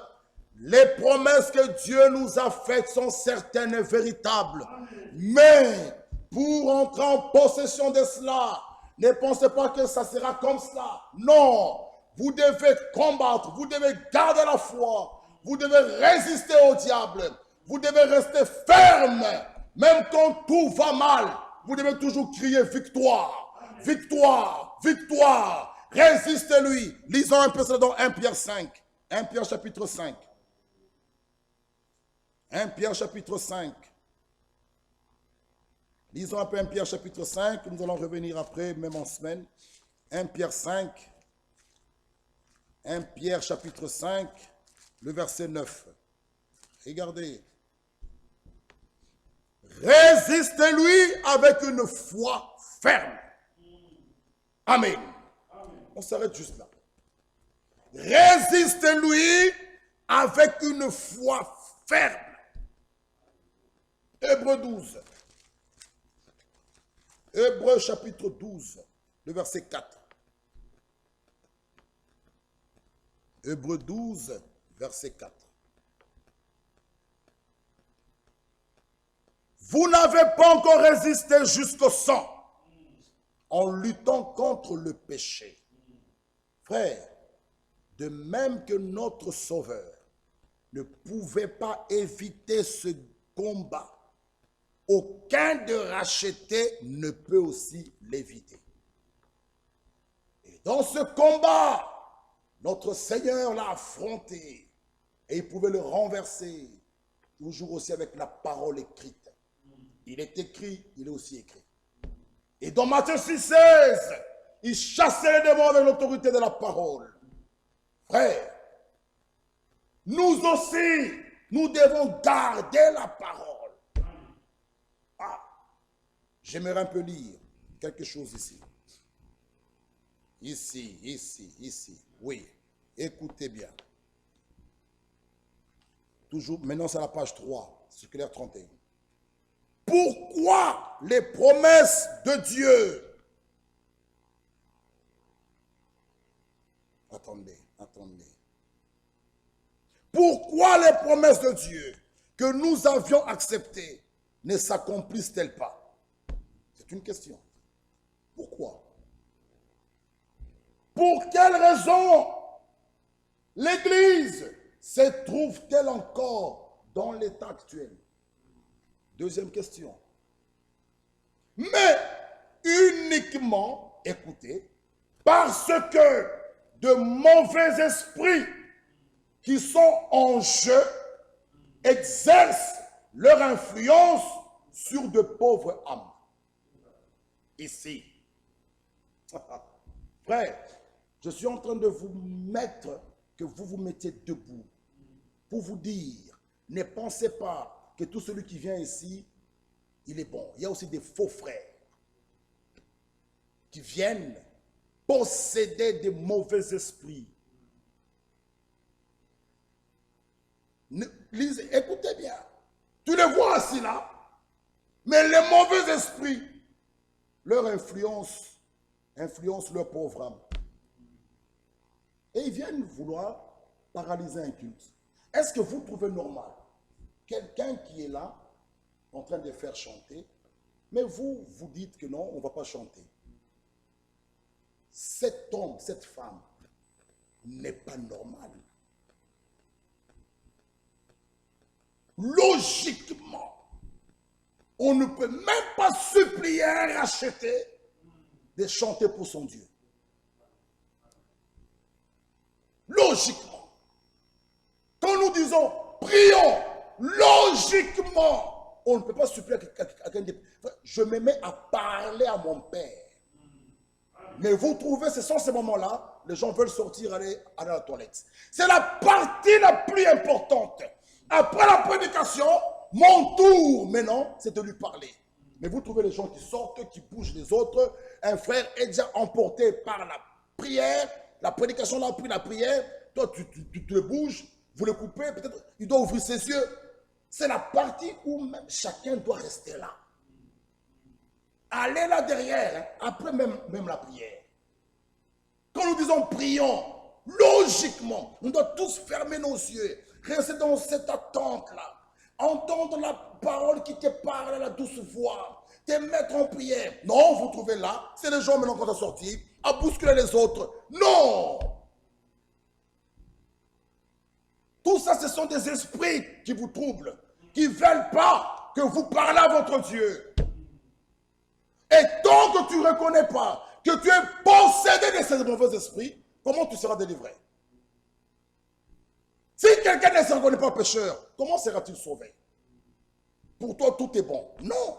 les promesses que Dieu nous a faites sont certaines et véritables. Mais pour entrer en possession de cela, ne pensez pas que ça sera comme cela. Non, vous devez combattre, vous devez garder la foi, vous devez résister au diable, vous devez rester ferme. Même quand tout va mal, vous devez toujours crier victoire, victoire, victoire. Résistez-lui. Lisons un peu ça dans 1 Pierre 5. 1 Pierre chapitre 5. 1 Pierre chapitre 5. Lisons un peu 1 Pierre chapitre 5. Nous allons revenir après, même en semaine. 1 Pierre 5. 1 Pierre chapitre 5, le verset 9. Regardez. Résistez-lui avec une foi ferme. Amen. On s'arrête juste là. Résistez-lui avec une foi ferme. Hébreux 12. Hébreux chapitre 12, le verset 4. Hébreux 12, verset 4. Vous n'avez pas encore résisté jusqu'au sang en luttant contre le péché. Frère, de même que notre Sauveur ne pouvait pas éviter ce combat, aucun de rachetés ne peut aussi l'éviter. Et dans ce combat, notre Seigneur l'a affronté et il pouvait le renverser, toujours aussi avec la parole écrite. Il est écrit, il est aussi écrit. Et dans Matthieu 6,16, il chassait les démons avec l'autorité de la parole. Frère, nous aussi, nous devons garder la parole. Ah, j'aimerais un peu lire quelque chose ici. Ici. Oui, écoutez bien. Toujours, maintenant c'est la page 3, circulaire 31. Pourquoi les promesses de Dieu? Attendez. Pourquoi les promesses de Dieu que nous avions acceptées ne s'accomplissent-elles pas? C'est une question. Pourquoi? Pour quelle raison l'Église se trouve-t-elle encore dans l'état actuel? Deuxième question. Mais uniquement, écoutez, parce que de mauvais esprits qui sont en jeu exercent leur influence sur de pauvres âmes. Ici. Frère, je suis en train de vous mettre, que vous vous mettiez debout pour vous dire, ne pensez pas que tout celui qui vient ici, il est bon. Il y a aussi des faux frères qui viennent posséder des mauvais esprits. lisez, écoutez bien. Tu les vois assis là, mais les mauvais esprits, leur influence leur pauvre âme. Et ils viennent vouloir paralyser un culte. Est-ce que vous trouvez normal quelqu'un qui est là, en train de faire chanter, mais vous dites que non, on ne va pas chanter. Cet homme, cette femme, n'est pas normal. Logiquement, on ne peut même pas supplier un racheté de chanter pour son Dieu. Logiquement. Quand nous disons prions, logiquement, on ne peut pas supplier à quelqu'un. Je me mets à parler à mon Père. Mais vous trouvez, ce sont ces moments-là, les gens veulent sortir, aller à la toilette. C'est la partie la plus importante. Après la prédication, mon tour maintenant, c'est de lui parler. Mais vous trouvez les gens qui sortent, qui bougent les autres. Un frère est déjà emporté par la prière. La prédication l'a pris la prière. Toi, tu te bouges, vous le coupez. Peut-être il doit ouvrir ses yeux. C'est la partie où même chacun doit rester là. Allez là derrière, hein, après même la prière. Quand nous disons prions, logiquement, on doit tous fermer nos yeux, rester dans cette attente-là, entendre la parole qui te parle à la douce voix, te mettre en prière. Non, vous trouvez là, c'est les gens maintenant qu'on a sorti, à bousculer les autres. Non! Tout ça, ce sont des esprits qui vous troublent, qui ne veulent pas que vous parlez à votre Dieu. Et tant que tu ne reconnais pas que tu es possédé de ces mauvais esprits, comment tu seras délivré? Si quelqu'un ne se reconnaît pas pécheur, comment sera-t-il sauvé? Pour toi, tout est bon. Non.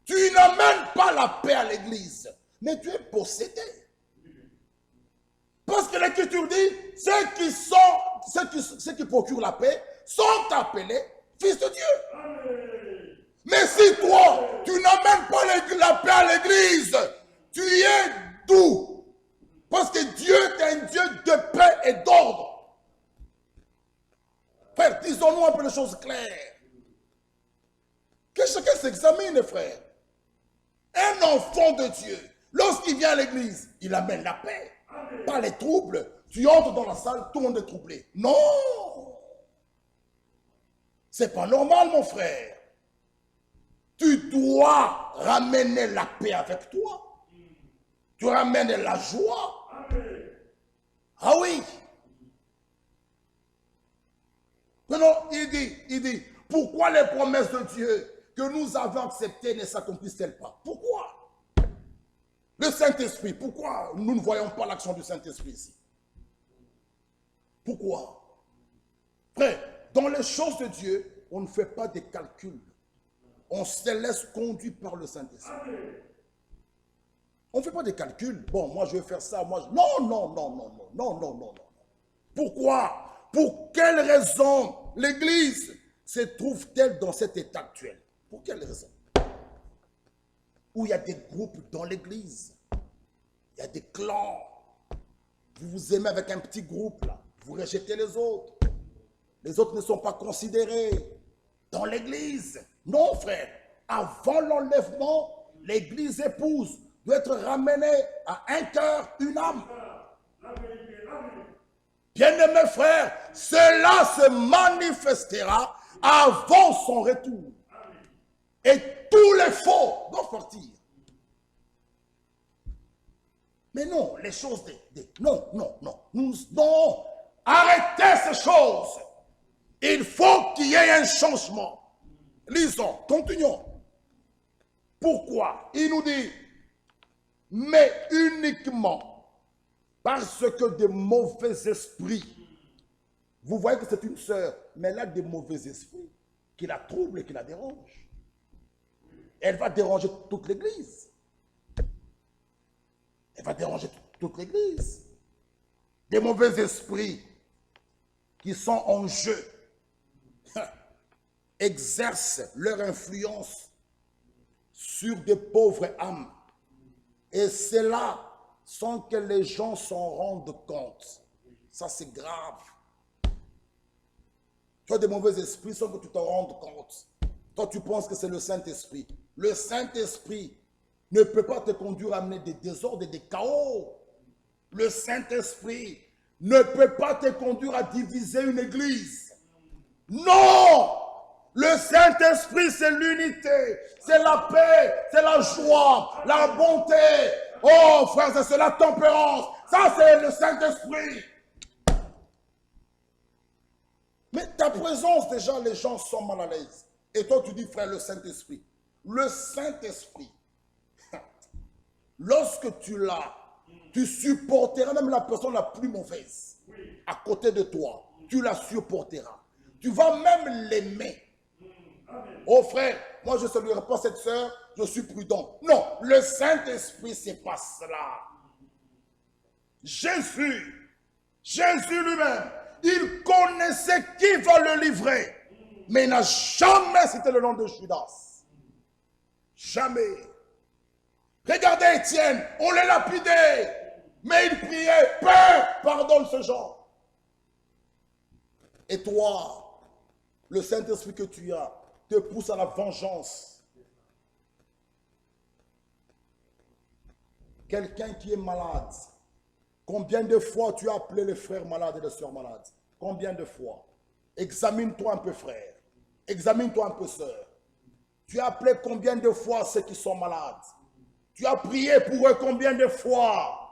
Tu n'amènes pas la paix à l'église, mais tu es possédé. Parce que l'Écriture dit, ceux qui procurent la paix sont appelés fils de Dieu. Amen. Mais si toi, tu n'amènes pas la paix à l'église, tu y es d'où? Parce que Dieu est un Dieu de paix et d'ordre. Frère, disons-nous un peu les choses claires. Que chacun s'examine, frère. Un enfant de Dieu, lorsqu'il vient à l'église, il amène la paix. Amen. Pas les troubles. Tu entres dans la salle, tout le monde est troublé. Non! C'est pas normal, mon frère. Tu dois ramener la paix avec toi. Tu ramènes la joie. Amen. Ah oui. Maintenant, il dit, pourquoi les promesses de Dieu que nous avons acceptées ne s'accomplissent-elles pas? Pourquoi? Le Saint-Esprit, pourquoi nous ne voyons pas l'action du Saint-Esprit ici? Pourquoi? Frère, dans les choses de Dieu, on ne fait pas de calculs. On se laisse conduire par le Saint-Esprit. On ne fait pas de calculs. Bon, moi je vais faire ça, moi je... Non. Pourquoi? Pour quelle raison l'Église se trouve-t-elle dans cet état actuel? Pour quelle raison? Où il y a des groupes dans l'Église. Il y a des clans. Vous vous aimez avec un petit groupe là. Vous rejetez les autres. Les autres ne sont pas considérés dans l'Église. Non, frère. Avant l'enlèvement, l'Église épouse doit être ramenée à un cœur, une âme. Bien-aimés frères, cela se manifestera avant son retour. Et tous les faux doivent partir. Mais non, les choses non. Arrêtez ces choses. Il faut qu'il y ait un changement. Lisons, continuons. Pourquoi? Il nous dit, mais uniquement parce que de mauvais esprits. Vous voyez que c'est une sœur, mais elle a des mauvais esprits qui la troublent et qui la dérangent. Elle va déranger toute l'église. Elle va déranger toute l'église. Des mauvais esprits qui sont en jeu exercent leur influence sur des pauvres âmes. Et c'est là sans que les gens s'en rendent compte. Ça, c'est grave. Tu as des mauvais esprits sans que tu t'en rendes compte. Toi, tu penses que c'est le Saint-Esprit. Le Saint-Esprit ne peut pas te conduire à amener des désordres et des chaos. Le Saint-Esprit ne peut pas te conduire à diviser une église. Non! Le Saint-Esprit, c'est l'unité, c'est la paix, c'est la joie, la bonté. Oh, frères, c'est la tempérance. Ça, c'est le Saint-Esprit. Mais ta présence, déjà, les gens sont mal à l'aise. Et toi, tu dis, frère, le Saint-Esprit. Le Saint-Esprit, lorsque tu l'as, tu supporteras même la personne la plus mauvaise à côté de toi. Tu la supporteras. Tu vas même l'aimer. Oh frère, moi je ne saluerai pas cette sœur, je suis prudent. Non, le Saint-Esprit, c'est pas cela. Jésus lui-même, il connaissait qui va le livrer. Mais il n'a jamais cité le nom de Judas. Jamais. Regardez Étienne, on l'a lapidé. Mais il priait, Père, pardonne ce genre. Et toi, le Saint-Esprit que tu as, te pousse à la vengeance. Quelqu'un qui est malade, combien de fois tu as appelé les frères malades et les sœurs malades? Combien de fois? Examine-toi un peu, frère. Examine-toi un peu, sœur. Tu as appelé combien de fois ceux qui sont malades? Tu as prié pour eux combien de fois?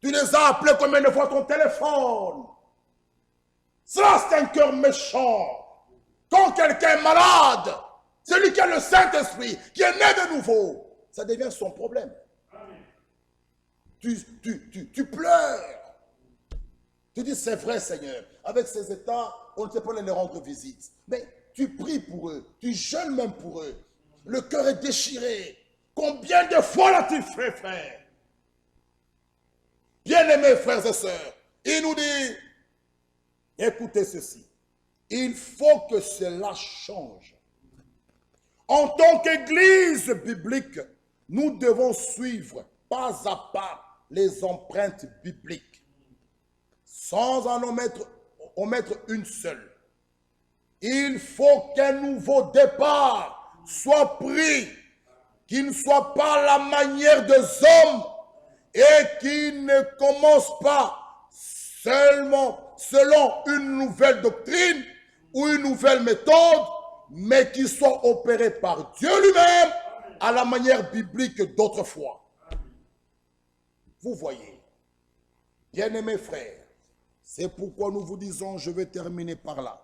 Tu les as appelés combien de fois ton téléphone? Ça, c'est un cœur méchant. Quand quelqu'un est malade, celui qui a le Saint-Esprit, qui est né de nouveau, ça devient son problème. Tu pleures. Tu dis, c'est vrai, Seigneur. Avec ces états, on ne sait pas les rendre visite. Mais tu pries pour eux. Tu jeûnes même pour eux. Le cœur est déchiré. Combien de fois l'as-tu fait, frère? Bien-aimés frères et sœurs, il nous dit, écoutez ceci. Il faut que cela change. En tant qu'église biblique, nous devons suivre pas à pas les empreintes bibliques, sans en omettre une seule. Il faut qu'un nouveau départ soit pris, qui ne soit pas à la manière des hommes et qui ne commence pas seulement selon une nouvelle doctrine ou une nouvelle méthode, mais qui soit opéré par Dieu lui-même à la manière biblique d'autrefois. Vous voyez, bien-aimés frères, c'est pourquoi nous vous disons, je vais terminer par là.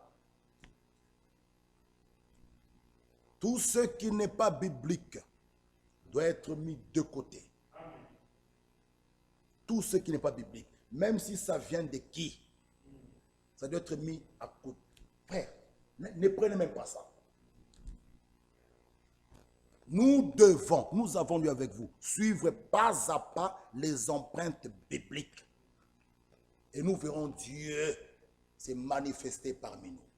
Tout ce qui n'est pas biblique doit être mis de côté. Tout ce qui n'est pas biblique, même si ça vient de qui, ça doit être mis à côté. Frère, ne prenez même pas ça. Nous avons lu avec vous, suivre pas à pas les empreintes bibliques. Et nous verrons Dieu se manifester parmi nous.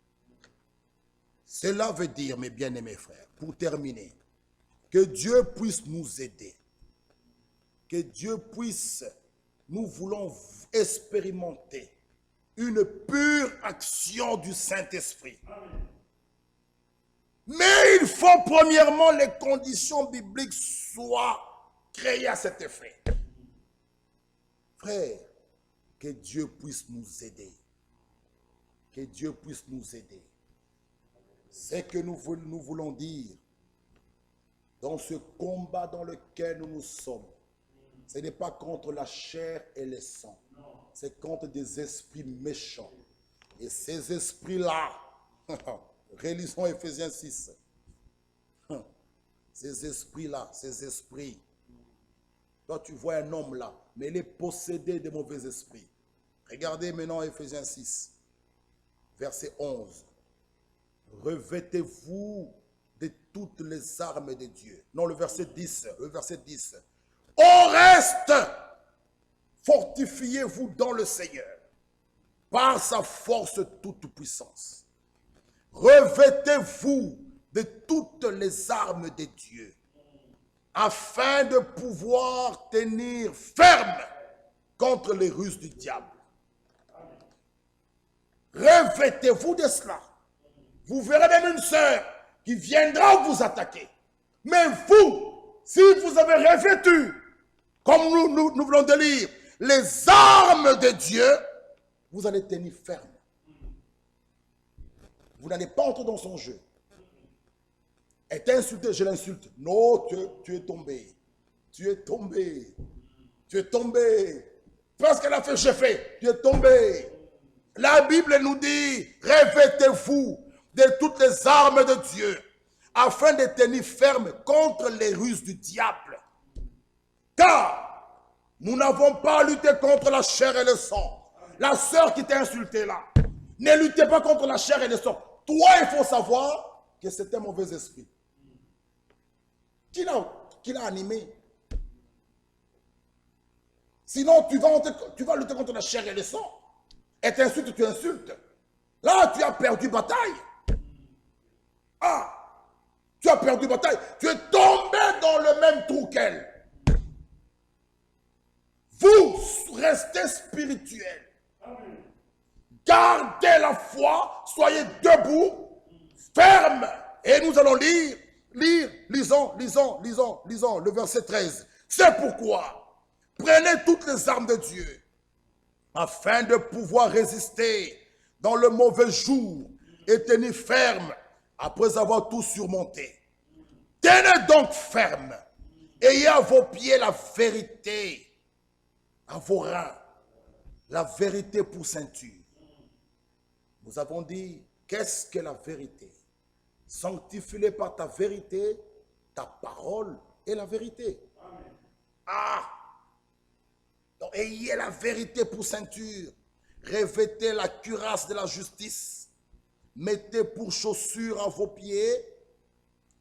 Cela veut dire, mes bien-aimés frères, pour terminer, que Dieu puisse nous aider. Que Dieu puisse, nous voulons expérimenter une pure action du Saint-Esprit. Mais il faut premièrement les conditions bibliques soient créées à cet effet. Frère, que Dieu puisse nous aider. Que Dieu puisse nous aider. C'est que nous voulons dire dans ce combat dans lequel nous nous sommes. Ce n'est pas contre la chair et le sang. C'est contre des esprits méchants. Et ces esprits-là, relisons Ephésiens 6. Ces esprits-là, ces esprits. Toi, tu vois un homme là, mais il est possédé de mauvais esprits. Regardez maintenant Ephésiens 6, verset 11. Revêtez-vous de toutes les armes de Dieu. Non, le verset 10. Au reste, fortifiez-vous dans le Seigneur, par sa force toute puissance. Revêtez-vous de toutes les armes de Dieu, afin de pouvoir tenir ferme contre les ruses du diable. Revêtez-vous de cela. Vous verrez même une sœur qui viendra vous attaquer. Mais vous, si vous avez revêtu, comme nous venons de lire, les armes de Dieu, vous allez tenir ferme. Vous n'allez pas entrer dans son jeu. Elle t'a insulté, je l'insulte. Non, tu es tombé. Tu es tombé. Tu es tombé. Parce qu'elle a fait, j'ai fait. Tu es tombé. La Bible nous dit, revêtez-vous de toutes les armes de Dieu, afin de tenir ferme contre les ruses du diable. Car nous n'avons pas à lutter contre la chair et le sang. La sœur qui t'a insulté là, ne luttez pas contre la chair et le sang. Toi, il faut savoir que c'est un mauvais esprit. Qui l'a animé? Sinon, tu vas lutter contre la chair et le sang. Et t'insultes, tu insultes. Là, tu as perdu bataille. Ah, tu as perdu bataille. Tu es tombé dans le même trou qu'elle. Vous restez spirituel. Gardez la foi, soyez debout, ferme. Et nous allons lisons le verset 13. C'est pourquoi, prenez toutes les armes de Dieu, afin de pouvoir résister dans le mauvais jour et tenir ferme après avoir tout surmonté. Tenez donc ferme, ayez à vos pieds la vérité, à vos reins, la vérité pour ceinture. Nous avons dit, qu'est-ce que la vérité? Sanctifie-les par ta vérité, ta parole est la vérité. Amen. Ah! Donc, ayez la vérité pour ceinture, revêtez la cuirasse de la justice, mettez pour chaussure à vos pieds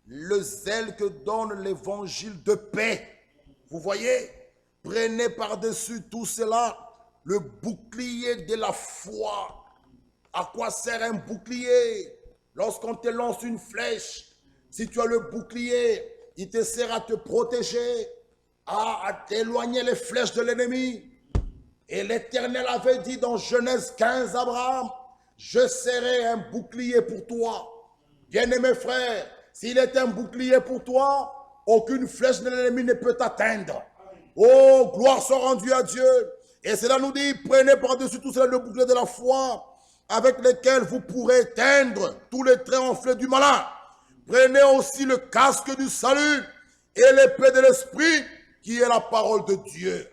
le zèle que donne l'évangile de paix. Vous voyez? Prenez par-dessus tout cela le bouclier de la foi. À quoi sert un bouclier? Lorsqu'on te lance une flèche, si tu as le bouclier, il te sert à te protéger, à t'éloigner les flèches de l'ennemi. Et l'Éternel avait dit dans Genèse 15 à Abraham, je serai un bouclier pour toi. Bien-aimé frère, s'il est un bouclier pour toi, aucune flèche de l'ennemi ne peut t'atteindre. Oh, gloire soit rendue à Dieu. Et cela nous dit, prenez par-dessus tout cela le bouclier de la foi, avec lequel vous pourrez éteindre tous les traits enflés du malin. Prenez aussi le casque du salut et l'épée de l'esprit, qui est la parole de Dieu.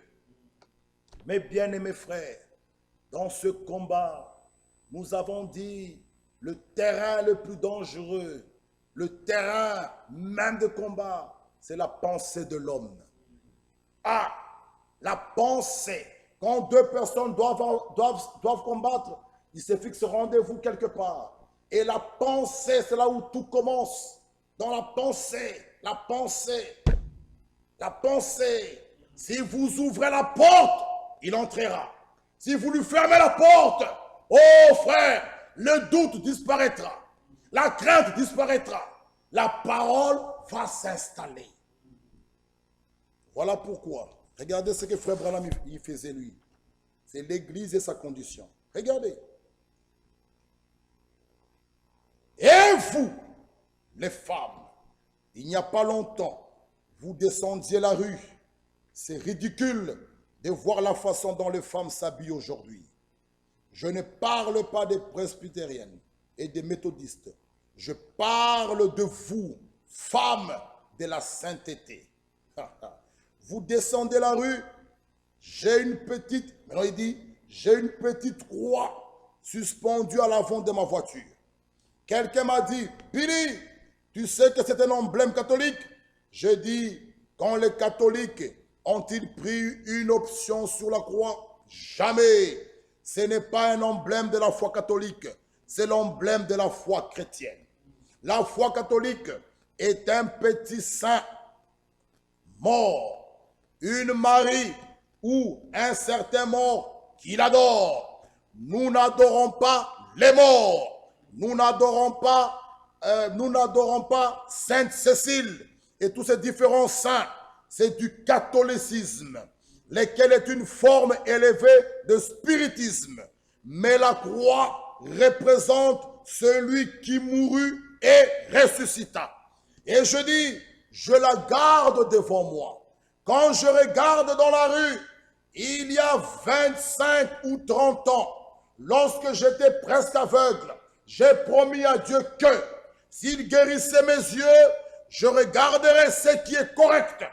Mes bien-aimés frères, dans ce combat, nous avons dit, le terrain le plus dangereux, le terrain même de combat, c'est la pensée de l'homme. Ah, la pensée. Quand deux personnes doivent combattre, ils se fixent rendez-vous quelque part. Et la pensée, c'est là où tout commence. Dans la pensée, la pensée, la pensée. Si vous ouvrez la porte, il entrera. Si vous lui fermez la porte, oh frère, le doute disparaîtra. La crainte disparaîtra. La parole va s'installer. Voilà pourquoi. Regardez ce que frère Branham il faisait lui. C'est l'église et sa condition. Regardez. Et vous, les femmes, il n'y a pas longtemps, vous descendiez la rue. C'est ridicule de voir la façon dont les femmes s'habillent aujourd'hui. Je ne parle pas des presbytériennes et des méthodistes. Je parle de vous, femmes de la sainteté. Vous descendez la rue, j'ai une petite, maintenant il dit, j'ai une petite croix suspendue à l'avant de ma voiture. Quelqu'un m'a dit, Billy, tu sais que c'est un emblème catholique? J'ai dit, quand les catholiques ont-ils pris une option sur la croix? Jamais. Ce n'est pas un emblème de la foi catholique, c'est l'emblème de la foi chrétienne. La foi catholique est un petit saint mort, une Marie ou un certain mort qui l'adore. Nous n'adorons pas les morts. Nous n'adorons pas Sainte Cécile et tous ces différents saints. C'est du catholicisme, lequel est une forme élevée de spiritisme. Mais la croix représente celui qui mourut et ressuscita. Et je dis, je la garde devant moi. Quand je regarde dans la rue, il y a 25 ou 30 ans, lorsque j'étais presque aveugle, j'ai promis à Dieu que s'il guérissait mes yeux, je regarderais ce qui est correct.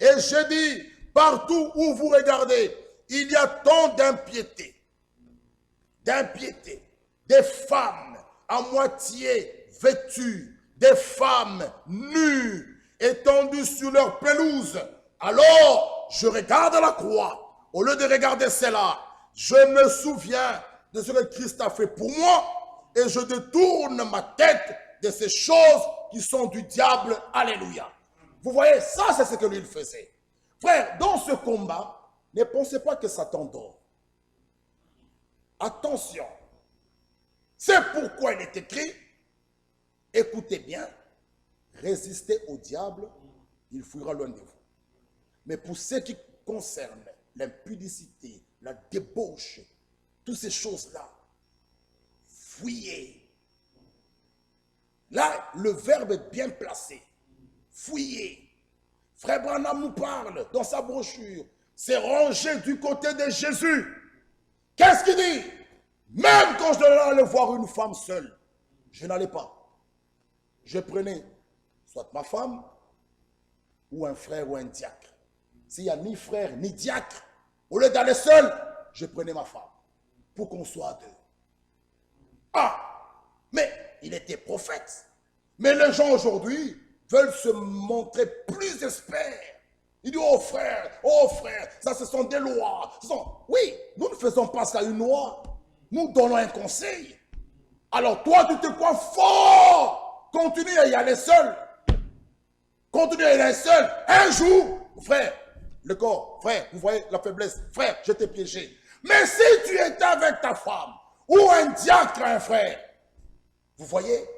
Et je dis, partout où vous regardez, il y a tant d'impiété, des femmes à moitié vêtues, des femmes nues, étendues sur leur pelouse. Alors, je regarde la croix. Au lieu de regarder cela, je me souviens de ce que Christ a fait pour moi et je détourne ma tête de ces choses qui sont du diable. Alléluia. Vous voyez, ça c'est ce que lui il faisait. Frère, dans ce combat, ne pensez pas que Satan dort. Attention. C'est pourquoi il est écrit, écoutez bien, résistez au diable, il fuira loin de vous. Mais pour ce qui concerne l'impudicité, la débauche, toutes ces choses-là, fuyez. Là, le verbe est bien placé. Fuyez. Frère Branham nous parle dans sa brochure. C'est ranger du côté de Jésus. Qu'est-ce qu'il dit? Même quand je devais aller voir une femme seule, je n'allais pas. Je prenais soit ma femme ou un frère ou un diacre. S'il n'y a ni frère ni diacre, au lieu d'aller seul, je prenais ma femme pour qu'on soit à deux. Ah, mais il était prophète. Mais les gens aujourd'hui veulent se montrer plus experts. Il dit, oh frère, ça ce sont des lois. Oui, nous ne faisons pas ça une loi. Nous donnons un conseil. Alors toi, tu te crois fort. Continue à y aller seul. Continue à y aller seul. Un jour, frère, le corps, frère, vous voyez la faiblesse. Frère, je t'ai piégé. Mais si tu étais avec ta femme, ou un diacre, un frère, vous voyez,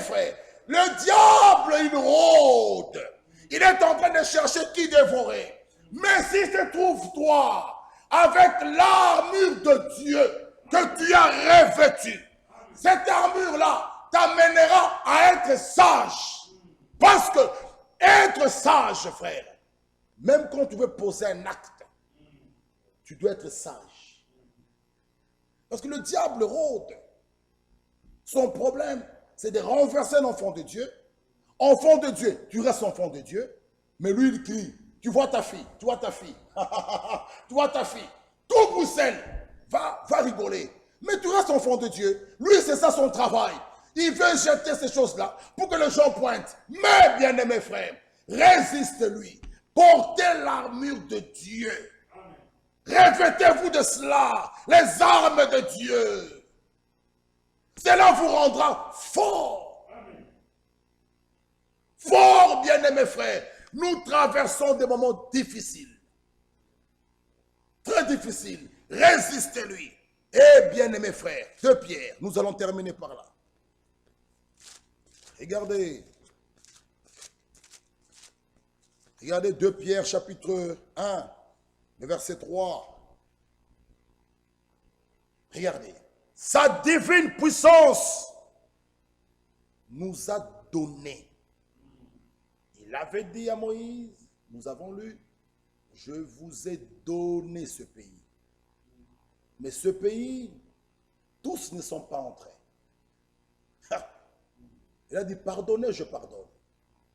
frère, le diable, il rôde. Il est en train de chercher qui dévorer. Mais si se trouve toi, avec l'armure de Dieu que tu as revêtue, cette armure-là t'amènera à être sage. Parce que être sage, frère, même quand tu veux poser un acte, tu dois être sage. Parce que le diable rôde. Son problème, c'est de renverser l'enfant de Dieu. Enfant de Dieu, tu restes enfant de Dieu, mais lui il crie, tu vois ta fille, tu vois ta fille, tu vois ta fille. Tout Bruxelles va rigoler, mais tu restes enfant de Dieu. Lui, c'est ça son travail. Il veut jeter ces choses-là pour que les gens pointent. Mais, bien-aimés frères, résiste-lui. Portez l'armure de Dieu. Revêtez-vous de cela, les armes de Dieu. Cela vous rendra fort. Fort, bien-aimés frères, nous traversons des moments difficiles. Très difficiles. Résistez-lui. Et bien-aimés frères, 2 Pierre, nous allons terminer par là. Regardez. Regardez 2 Pierre chapitre 1, le verset 3. Regardez. Sa divine puissance nous a donné. Il avait dit à Moïse, nous avons lu, je vous ai donné ce pays. Mais ce pays, tous ne sont pas entrés. Il a dit, pardonnez, je pardonne.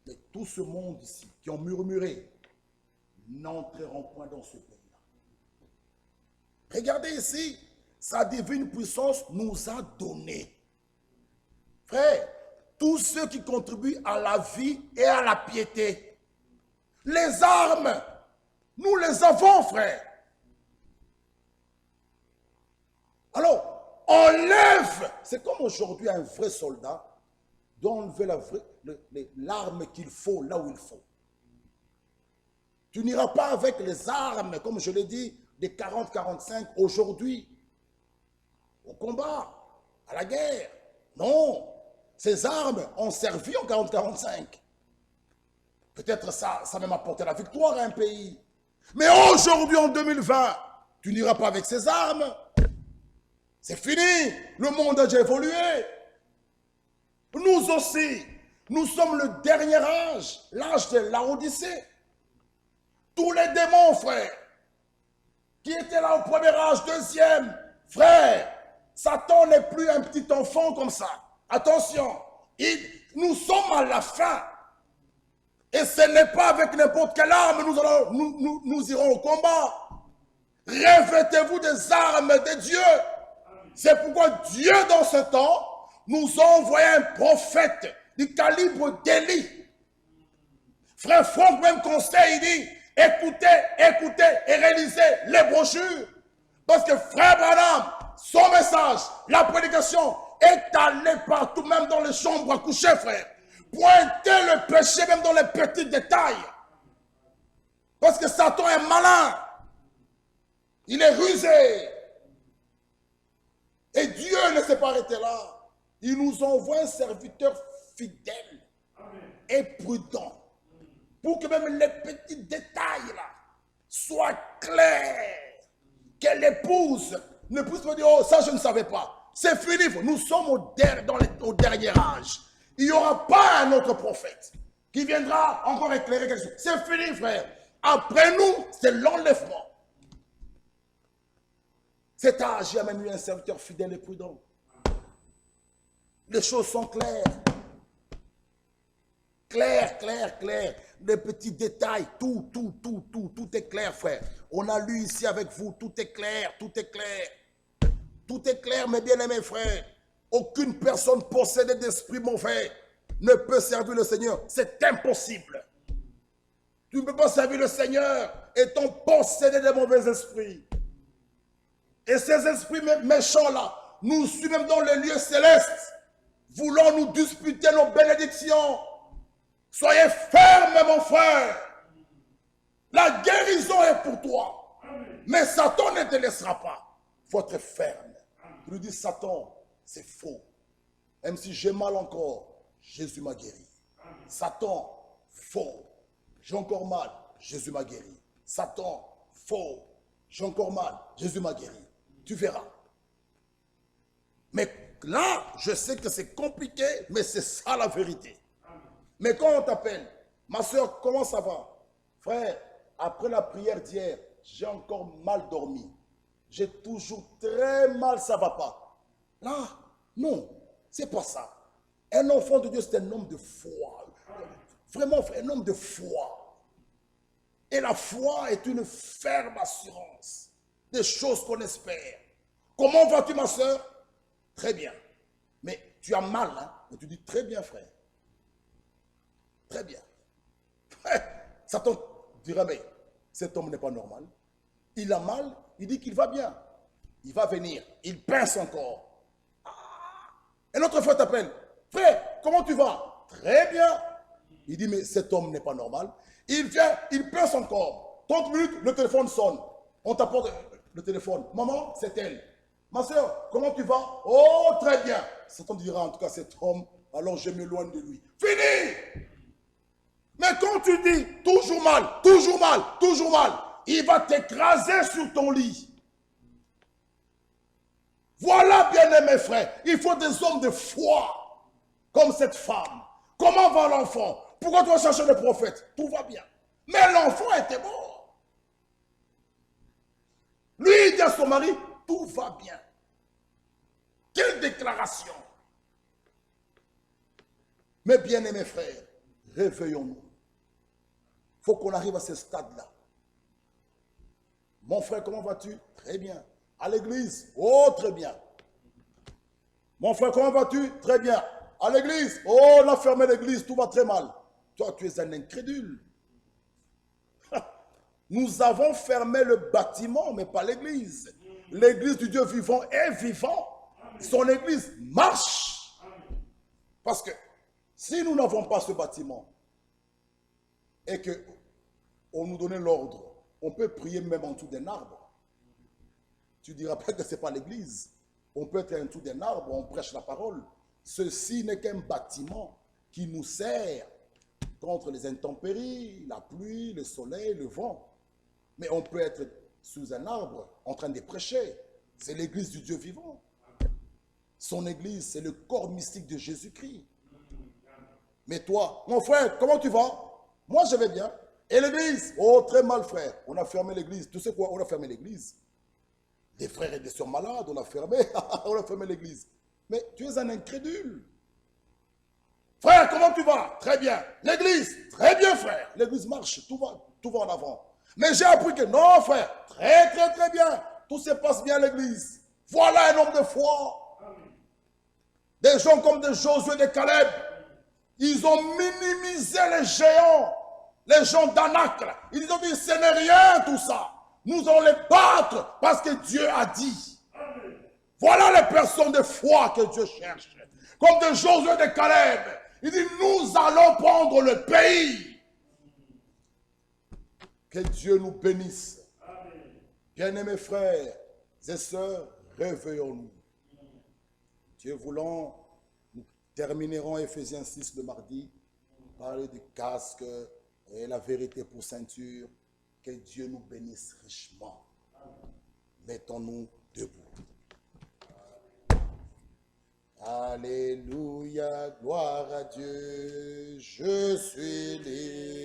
Mais tout ce monde ici, qui ont murmuré, n'entreront point dans ce pays-là. Regardez ici, sa divine puissance nous a donné. Frère, tous ceux qui contribuent à la vie et à la piété. Les armes, nous les avons, frère. Alors, enlève. C'est comme aujourd'hui un vrai soldat doit enlever l'arme qu'il faut là où il faut. Tu n'iras pas avec les armes, comme je l'ai dit, des 40-45 aujourd'hui, au combat, à la guerre. Non. Ces armes ont servi en 40-45. Peut-être ça même apporté la victoire à un pays. Mais aujourd'hui, en 2020, tu n'iras pas avec ces armes. C'est fini. Le monde a déjà évolué. Nous aussi, nous sommes le dernier âge, l'âge de l'Odyssée. Tous les démons, frère, qui étaient là au premier âge, deuxième, frère, Satan n'est plus un petit enfant comme ça. Attention, nous sommes à la fin. Et ce n'est pas avec n'importe quelle arme nous irons au combat. Revêtez-vous des armes de Dieu. C'est pourquoi Dieu, dans ce temps, nous a envoyé un prophète du calibre d'Élie. Frère Franck même conseille, il dit, écoutez et réalisez les brochures. Parce que frère Branham, son message, la prédication est allée partout, même dans les chambres à coucher, frère. Pointer le péché même dans les petits détails. Parce que Satan est malin. Il est rusé. Et Dieu ne s'est pas arrêté là. Il nous envoie un serviteur fidèle et prudent. Pour que même les petits détails là soient clairs. Que l'épouse ne puisse pas dire, oh ça je ne savais pas. C'est fini. Nous sommes au dernier âge. Il n'y aura pas un autre prophète qui viendra encore éclairer quelque chose. C'est fini, frère. Après nous, c'est l'enlèvement. Cet âge, il y a même eu un serviteur fidèle et prudent. Les choses sont claires. Clair. Les petits détails, tout est clair, frère. On a lu ici avec vous, tout est clair. Tout est clair, mes bien-aimés frères. Aucune personne possédée d'esprit mauvais ne peut servir le Seigneur. C'est impossible. Tu ne peux pas servir le Seigneur étant possédé de mauvais esprits. Et ces esprits méchants-là nous suivent même dans les lieux célestes, voulant nous disputer nos bénédictions. Soyez ferme, mon frère. La guérison est pour toi. Mais Satan ne te laissera pas. Il faut être ferme. Tu lui dis, Satan, c'est faux. Même si j'ai mal encore, Jésus m'a guéri. Satan, faux. J'ai encore mal, Jésus m'a guéri. Satan, faux. J'ai encore mal, Jésus m'a guéri. Tu verras. Mais là, je sais que c'est compliqué, mais c'est ça la vérité. Mais quand on t'appelle, ma soeur, comment ça va? Frère, après la prière d'hier, j'ai encore mal dormi. J'ai toujours très mal, ça ne va pas. Là, non, c'est pas ça. Un enfant de Dieu, c'est un homme de foi. Vraiment, un homme de foi. Et la foi est une ferme assurance des choses qu'on espère. Comment vas-tu, ma soeur? Très bien. Mais tu as mal, hein? Et tu dis très bien, frère. Très bien. Satan dira, mais cet homme n'est pas normal. Il a mal, il dit qu'il va bien. Il va venir, il pince encore. Un autre fois t'appelle, frère, comment tu vas? Très bien. Il dit, mais cet homme n'est pas normal. Il vient, il pince encore. 30 minutes, le téléphone sonne. On t'apporte le téléphone. Maman, c'est elle. Ma soeur, comment tu vas? Oh, très bien. Satan dira, en tout cas, cet homme, alors je m'éloigne de lui. Fini! Mais quand tu dis toujours mal, il va t'écraser sur ton lit. Voilà, bien-aimés frères, il faut des hommes de foi, comme cette femme. Comment va l'enfant? Pourquoi tu vas chercher le prophète? Tout va bien. Mais l'enfant était mort. Lui, il dit à son mari, tout va bien. Quelle déclaration! Mais bien-aimés frères, réveillons-nous. Il faut qu'on arrive à ce stade-là. Mon frère, comment vas-tu? Très bien. À l'église? Oh, très bien. Mon frère, comment vas-tu? Très bien. À l'église? Oh, on a fermé l'église, tout va très mal. Toi, tu es un incrédule. Nous avons fermé le bâtiment, mais pas l'église. L'église du Dieu vivant est vivant. Son église marche. Parce que si nous n'avons pas ce bâtiment, et qu'on nous donnait l'ordre, on peut prier même en dessous d'un arbre. Tu ne diras pas que ce n'est pas l'église. On peut être en dessous d'un arbre, on prêche la parole. Ceci n'est qu'un bâtiment qui nous sert contre les intempéries, la pluie, le soleil, le vent. Mais on peut être sous un arbre en train de prêcher. C'est l'église du Dieu vivant. Son église, c'est le corps mystique de Jésus-Christ. Mais toi, mon frère, comment tu vas? Moi, je vais bien. Et l'église? Oh, très mal, frère. On a fermé l'église. Tu sais quoi? On a fermé l'église. Des frères et des sœurs malades, on a fermé. On a fermé l'église. Mais tu es un incrédule. Frère, comment tu vas? Très bien. L'église? Très bien, frère. L'église marche, tout va en avant. Mais j'ai appris que non, frère. Très, très, très bien. Tout se passe bien à l'église. Voilà un homme de foi. Des gens comme des Josué, des Caleb. Ils ont minimisé les géants. Les gens d'Anak. Ils ont dit, ce n'est rien tout ça. Nous allons les battre parce que Dieu a dit. Voilà les personnes de foi que Dieu cherche. Comme des Josué, des Caleb. Il dit, nous allons prendre le pays. Que Dieu nous bénisse. Bien-aimés frères et sœurs, réveillons-nous. Dieu voulant, nous terminerons Ephésiens 6 le mardi. Parler du casque et la vérité pour ceinture. Que Dieu nous bénisse richement. Mettons-nous debout. Alléluia, gloire à Dieu, je suis libre.